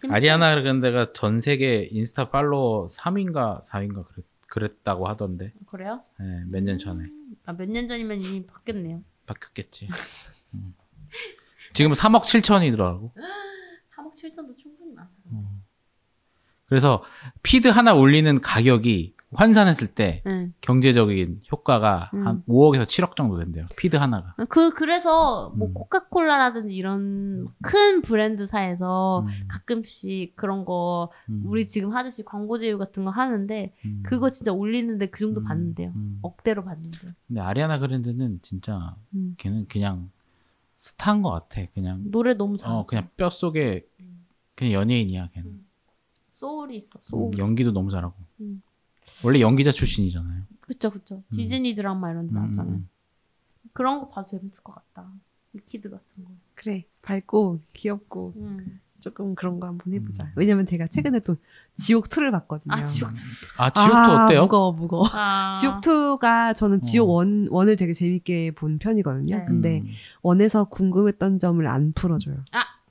아리아나 그란데가 전 세계 인스타 팔로워 3위인가 4위인가 그랬다고 하던데. 그래요? 네, 몇 년 전에. 몇 년 전이면 이미 바뀌었네요. 바뀌었겠지. 지금 3억 7천이더라고. 3억 7천도 충분히 많다. 그래서 피드 하나 올리는 가격이 환산했을 때 경제적인 효과가 한 5억에서 7억 정도 된대요. 피드 하나가. 그래서 뭐 코카콜라라든지 이런 큰 브랜드사에서 가끔씩 그런 거 우리 지금 하듯이 광고 제휴 같은 거 하는데 그거 진짜 올리는데 그 정도 받는데요. 억대로 받는데요. 근데 아리아나 그란데는 진짜 걔는 그냥 스타인 것 같아. 그냥 노래 너무 잘해. 그냥 뼛속에 그냥 연예인이야 걔는. 소울이 있어. 소울. 연기도 너무 잘하고. 원래 연기자 출신이잖아요. 그쵸. 디즈니 드라마 이런 데 나왔잖아요. 그런 거 봐도 재밌을 것 같다. 위키드 같은 거. 그래. 밝고 귀엽고 조금 그런 거 한번 해보자. 왜냐면 제가 최근에 또 지옥2를 봤거든요. 지옥2 어때요? 무거워. 지옥2가 저는 지옥 1을 되게 재밌게 본 편이거든요. 네. 근데 1에서 궁금했던 점을 안 풀어줘요.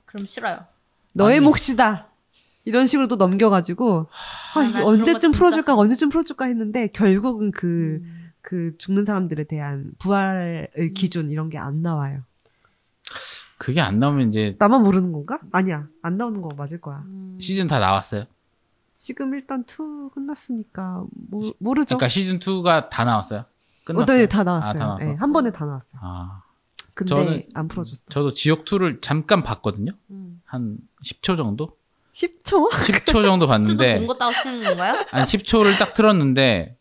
그럼 싫어요. 너의 몫이다. 이런 식으로 또 넘겨가지고 언제쯤 풀어줄까 했는데 결국은 그 죽는 사람들에 대한 부활의 기준 이런 게 안 나와요. 그게 안 나오면 이제 나만 모르는 건가? 아니야. 안 나오는 거 맞을 거야. 시즌 다 나왔어요? 지금 일단 2 끝났으니까 모르죠. 그러니까 시즌 2가 다 나왔어요? 끝났어요? 네, 다 나왔어요. 다 나왔어? 네, 한 번에 다 나왔어요. 근데 저는 안 풀어줬어. 저도 지옥2를 잠깐 봤거든요. 한 10초 정도? 10초? 10초 정도 봤는데 본거 따고 치는 건가요? 한 10초를 딱 틀었는데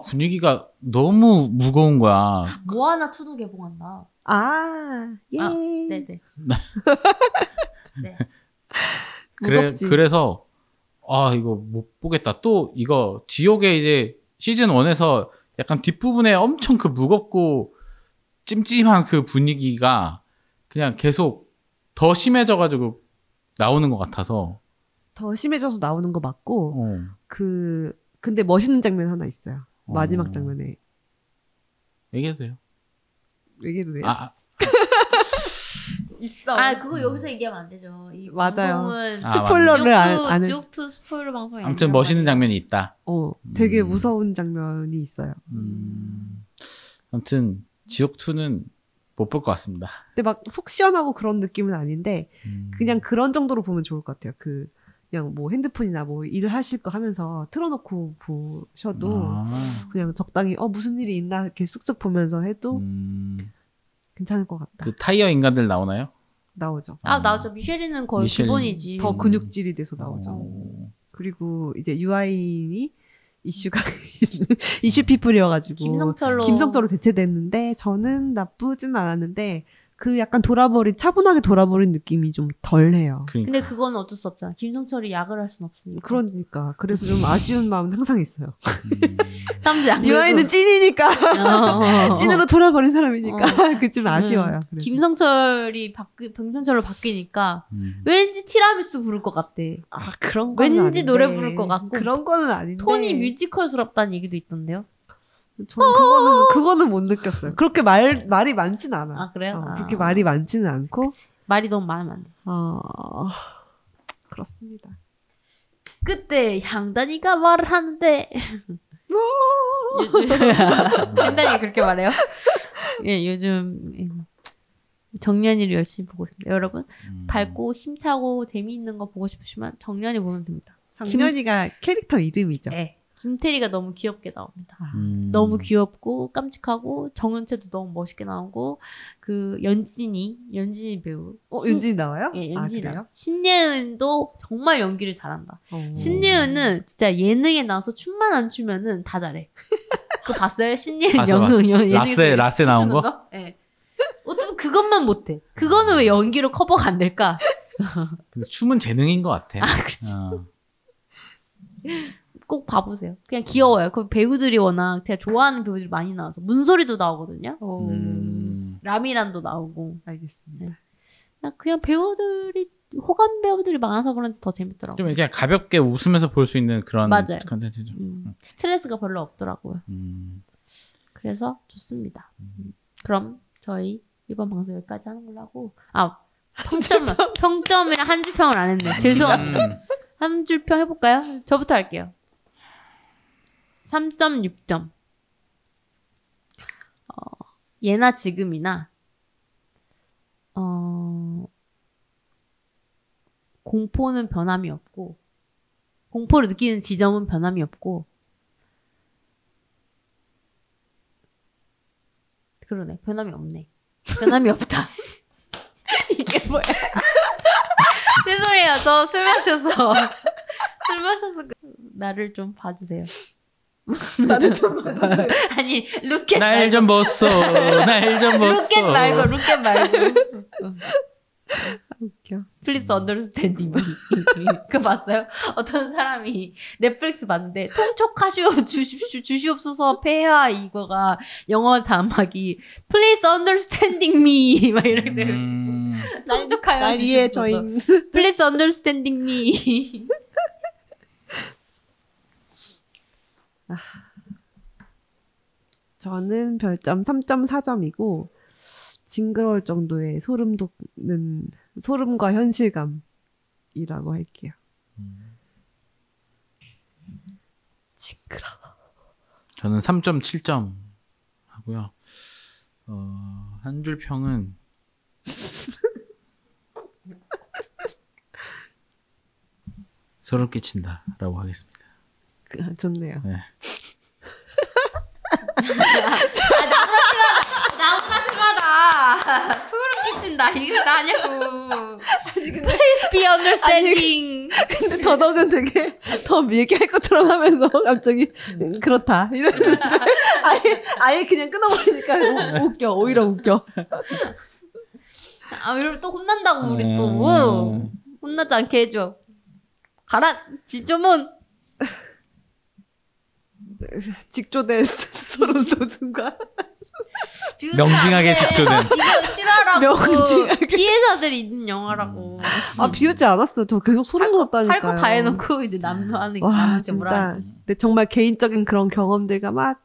분위기가 너무 무거운 거야. 모아나 2도 개봉한다. 예. 네네. 네. 무겁지. 그래서 이거 못 보겠다. 또 이거 지옥의 이제 시즌 1에서 약간 뒷부분에 엄청 그 무겁고 찜찜한 그 분위기가 그냥 계속 더 심해져가지고 나오는 것 같아서 더 심해져서 나오는 거 맞고 근데 멋있는 장면 하나 있어요. 마지막 장면에 얘기해도 돼요? 얘기해도 돼요? 있어. 그거 여기서 얘기하면 안 되죠. 이 맞아요. 방송은 스포일러를 안 해. 지옥2 스포일러 방송이 아무튼 멋있는 장면이 있다. 되게 무서운 장면이 있어요. 아무튼 지옥2는 못 볼 것 같습니다. 근데 막 속 시원하고 그런 느낌은 아닌데 그냥 그런 정도로 보면 좋을 것 같아요. 그냥 뭐 핸드폰이나 뭐 일을 하실 거 하면서 틀어놓고 보셔도 그냥 적당히 무슨 일이 있나 이렇게 쓱쓱 보면서 해도 괜찮을 것 같다. 그 타이어 인간들 나오나요? 나오죠. 나오죠. 미셸이는 거의 기본이지. 더 근육질이 돼서 나오죠. 그리고 이제 유아인이 이슈 피플이어가지고 김성철로 대체됐는데 저는 나쁘진 않았는데 그 약간 차분하게 돌아버린 느낌이 좀 덜해요. 근데 그건 어쩔 수 없잖아. 김성철이 약을 할 순 없으니까. 그러니까 그래서 좀 아쉬운 마음은 항상 있어요. 유아인은 찐이니까 찐으로 돌아버린 사람이니까 그 좀 아쉬워요. 그래서. 김성철이 병선철로 바뀌니까 왠지 티라미수 부를 것 같대. 그런 건 왠지 아닌데. 노래 부를 것 같고 그런 거는 아닌데 톤이 뮤지컬스럽다는 얘기도 있던데요. 저는 그거는 못 느꼈어요. 그렇게 말이 많진 않아. 그래요? 그렇게 말이 많지는 않고. 그치. 말이 너무 많으면 안 되지. 그렇습니다. 그때 향단이가 말을 하는데 향단이가 그렇게 말해요? 예, 요즘 정년이를 열심히 보고 있습니다. 여러분 밝고 힘차고 재미있는 거 보고 싶으시면 정년이 보면 됩니다. 정년이가 캐릭터 이름이죠. 네. 김태리가 너무 귀엽게 나옵니다. 너무 귀엽고 깜찍하고 정은채도 너무 멋있게 나오고 그 연진이 배우. 연진이 나와요? 예, 연진이 나와요. 그래요? 신예은도 정말 연기를 잘한다. 신예은은 진짜 예능에 나와서 춤만 안 추면은 다 잘해. 그거 봤어요? 신예은 라스에 나온 거? 네. 어쩌면 그것만 못해. 그거는 왜 연기로 커버가 안 될까? 근데 춤은 재능인 것 같아. 그치. 꼭 봐보세요. 그냥 귀여워요. 그 배우들이 워낙 제가 좋아하는 배우들이 많이 나와서 문소리도 나오거든요. 라미란도 나오고. 알겠습니다. 그냥 배우들이 호감 배우들이 많아서 그런지 더 재밌더라고요. 좀 그냥 가볍게 웃으면서 볼 수 있는 그런 맞아요. 컨텐츠죠. 스트레스가 별로 없더라고요. 그래서 좋습니다. 그럼 저희 이번 방송 여기까지 하는 걸로 하고 평점이랑 한 줄 평을 안 했네. 죄송합니다. 한 줄 평 해볼까요? 저부터 할게요. 3.6점. 예나 지금이나 공포는 변함이 없고 공포를 느끼는 지점은 변함이 없고 그러네. 변함이 없네. 변함이 없다. 이게 뭐야? 죄송해요. 저 술 마셔서 나를 좀 봐주세요. 나를 좀 봐주세요. 아니 루켓 날 좀 보소. 날 좀 보소. 루켓 말고. 웃겨. Please understand me. 그거 봤어요? 어떤 사람이 넷플릭스 봤는데 통촉하시오 주시옵소서 폐하 이거가 영어 자막이 Please understanding me 막 이렇게 돼가지고 통촉하여 주시옵소서. Please understanding me. 저는 별점 3.4점이고 징그러울 정도의 소름 돋는 소름과 현실감이라고 할게요. 징그러워. 저는 3.7점 하고요. 한 줄 평은 소름 끼친다라고 하겠습니다. 좋네요. 네. 나보다 심하다. 소름 끼친다. 이거 나냐고. Please be understanding. 근데 더덕은 되게 더 밀게 할 것처럼 하면서 갑자기 그렇다 이러는데 아예 그냥 끊어버리니까 웃겨. 오히려 웃겨. 아, 이러면 또 혼난다고 우리 또. 혼나지 않게 해줘. 가라 지조문. 직조된 소름 돋음과 명징하게 직조된. 이거 싫어라고. 명징하게. 피해자들이 있는 영화라고. 비웃지 않았어요. 저 계속 소름 돋았다니까요. 할 거 다 해놓고 이제 남한테 뭐라. 근데 정말 개인적인 그런 경험들과 막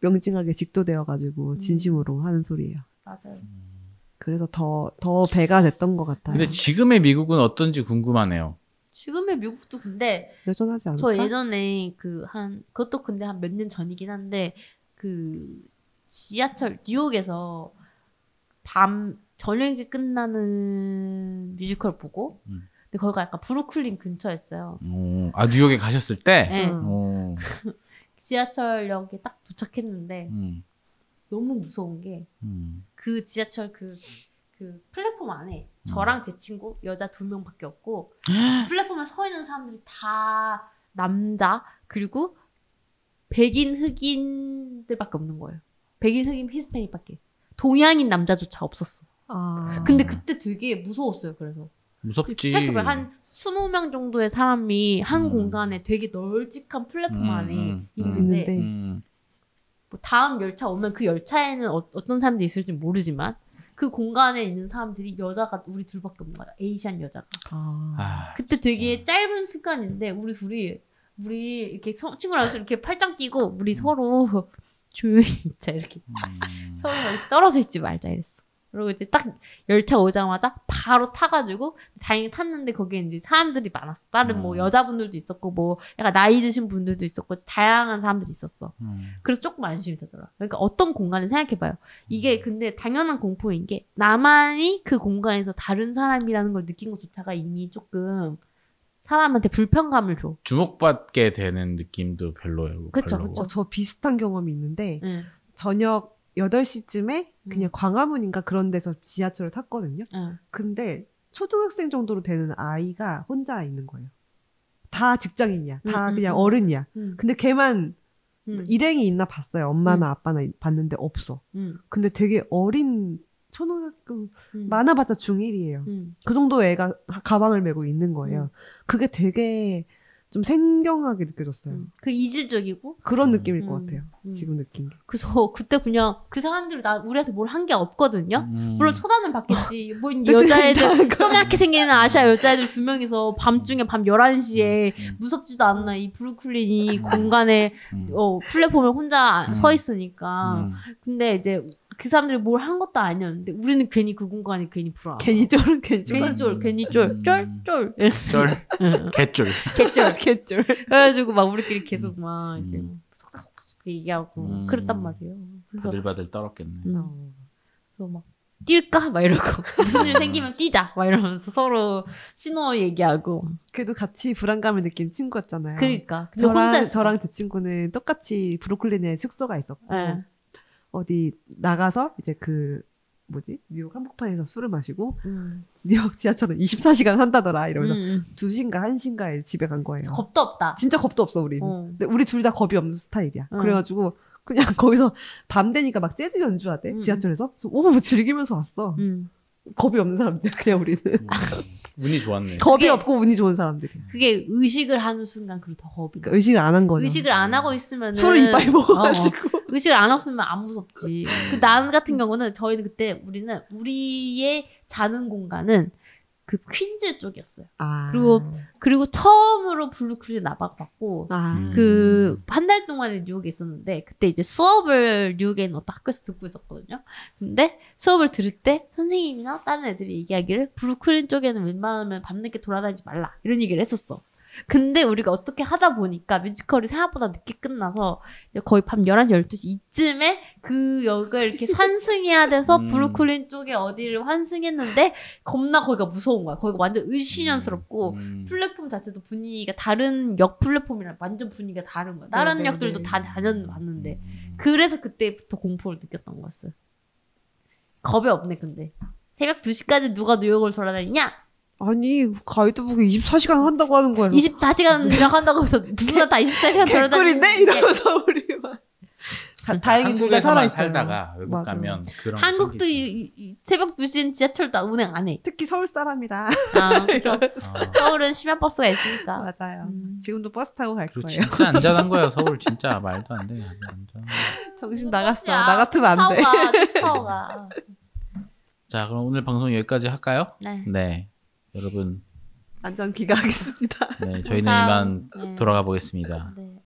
명징하게 직도되어가지고 진심으로 하는 소리예요. 맞아요. 그래서 더 배가 됐던 것 같아요. 근데 지금의 미국은 어떤지 궁금하네요. 지금의 미국도 근데 여전하지 않을까? 저 예전에 그것도 근데 한 몇 년 전이긴 한데 지하철 뉴욕에서 밤 저녁에 끝나는 뮤지컬 보고 근데 거기가 약간 브루클린 근처였어요. 뉴욕에 가셨을 때? 네. 오. 지하철역에 딱 도착했는데 너무 무서운 게 그 지하철 그 플랫폼 안에 저랑 제 친구 여자 2명밖에 없고 플랫폼에 서 있는 사람들이 다 남자 그리고 백인 흑인들밖에 없는 거예요. 백인 흑인 히스패닉밖에 동양인 남자조차 없었어. 근데 그때 되게 무서웠어요. 그래서 무섭지. 생각해봐요. 한 20명 정도의 사람이 한 공간에 되게 널찍한 플랫폼 안에 있는데 뭐 다음 열차 오면 그 열차에는 어떤 사람들이 있을지 모르지만 그 공간에 있는 사람들이 여자가 우리 둘밖에 없는 거야. 에이시안 여자가. 그때 되게 짧은 시간인데 우리 둘이 이렇게 친구랑 이렇게 팔짱 끼고 우리 서로 조용히 있자 이렇게 서로 이렇게 떨어져 있지 말자 이랬어. 그리고 이제 딱 열차 오자마자 바로 타가지고 다행히 탔는데 거기에 이제 사람들이 많았어. 다른 뭐 여자분들도 있었고 뭐 약간 나이 드신 분들도 있었고 다양한 사람들이 있었어. 그래서 조금 안심이 되더라. 그러니까 어떤 공간을 생각해봐요. 이게 근데 당연한 공포인 게 나만이 그 공간에서 다른 사람이라는 걸 느낀 것조차가 이미 조금 사람한테 불편감을 줘. 주목받게 되는 느낌도 별로예요. 그쵸. 저 비슷한 경험이 있는데 저녁 8시쯤에 그냥 광화문인가 그런 데서 지하철을 탔거든요. 근데 초등학생 정도로 되는 아이가 혼자 있는 거예요. 다 직장인이야. 다 그냥 어른이야. 근데 걔만 일행이 있나 봤어요. 엄마나 아빠나 봤는데 없어. 근데 되게 어린 초등학교 많아봤자 중1이에요. 그 정도 애가 가방을 메고 있는 거예요. 그게 되게 좀 생경하게 느껴졌어요. 그 이질적이고 그런 느낌일 것 같아요. 지금 느낀 게. 그래서 그때 그냥 그 사람들이 우리한테 뭘 한 게 없거든요. 물론 쳐다는 받겠지. 뭐 여자애들 조그맣게 생기는 아시아 여자애들 2명이서 밤중에 밤 11시에 무섭지도 않나 이 브루클린이 공간에 플랫폼에 혼자 서 있으니까. 근데 이제 그 사람들이 뭘 한 것도 아니었는데 우리는 괜히 그 공간이 괜히 불안해. 괜히 쫄. 개쫄. 그래가지고 막 우리끼리 계속 막 이제 속닥속닥 얘기하고 그랬단 말이에요. 그래서 바들바들 떨었겠네. 그래서 막 뛸까? 막 이러고 무슨 일 생기면 뛰자! 막 이러면서 서로 신호 얘기하고. 그래도 같이 불안감을 느낀 친구였잖아요. 그러니까. 저랑 제 친구는 똑같이 브루클린에 숙소가 있었고 어디 나가서 이제 뉴욕 한복판에서 술을 마시고 뉴욕 지하철은 24시간 한다더라 이러면서 2시인가 1시인가에 집에 간 거예요. 겁도 없다. 진짜 겁도 없어 우리는. 근데 우리 둘 다 겁이 없는 스타일이야. 그래가지고 그냥 거기서 밤 되니까 막 재즈 연주하대 지하철에서. 그래서 즐기면서 왔어. 겁이 없는 사람들 그냥 우리는. 운이 좋았네. 겁이 없고 운이 좋은 사람들이. 그게 의식을 하는 순간 그리고 더 겁이. 그러니까 의식을 안 한 거죠. 의식을 안 하고 있으면은 술을 이빨 먹어가지고. 의식을 안 하고 있으면 안 무섭지. 그 난 같은 경우는 저희는 그때 우리의 자는 공간은 그 퀸즈 쪽이었어요. 아. 그리고 처음으로 블루크린 나박받고 아. 그 한 달 동안에 뉴욕에 있었는데 그때 이제 수업을 뉴욕에 있는 어떤 학교에서 듣고 있었거든요. 근데 수업을 들을 때 선생님이나 다른 애들이 얘기하기를 브루클린 쪽에는 웬만하면 밤늦게 돌아다니지 말라 이런 얘기를 했었어. 근데 우리가 어떻게 하다 보니까 뮤지컬이 생각보다 늦게 끝나서 거의 밤 11시, 12시 이쯤에 그 역을 이렇게 환승해야 돼서 브루클린 쪽에 어디를 환승했는데 겁나 거기가 무서운 거야. 거기가 완전 을씨년스럽고 플랫폼 자체도 분위기가 다른 역 플랫폼이랑 완전 분위기가 다른 거야. 다른 역들도 다 다녀봤는데 그래서 그때부터 공포를 느꼈던 거였어요. 겁이 없네 근데. 새벽 2시까지 누가 뉴욕을 돌아다니냐? 아니 가이드북에 24시간 한다고 하는 거예요. 24시간이랑 한다고 해서 누구나 다 24시간 돌아다니는 개꿀인데? 이러면서 우리만 다행히 둘 다 살아있어요. 살다가 외국 맞아. 가면 그런 한국도 새벽 2시엔 지하철도 운행 안 해. 특히 서울 사람이라. 아, 그렇죠. 서울은 심야버스가 있으니까. 맞아요. 지금도 버스 타고 갈 거예요. 진짜 안전한 거예요. 서울 진짜 말도 안 돼. 정신 나갔어. 나 같으면 안 돼. 택시 타고 가. 자, 그럼 오늘 방송 여기까지 할까요? 네. 여러분 안전 귀가하겠습니다. 네, 저희는 이만 돌아가 보겠습니다. 네.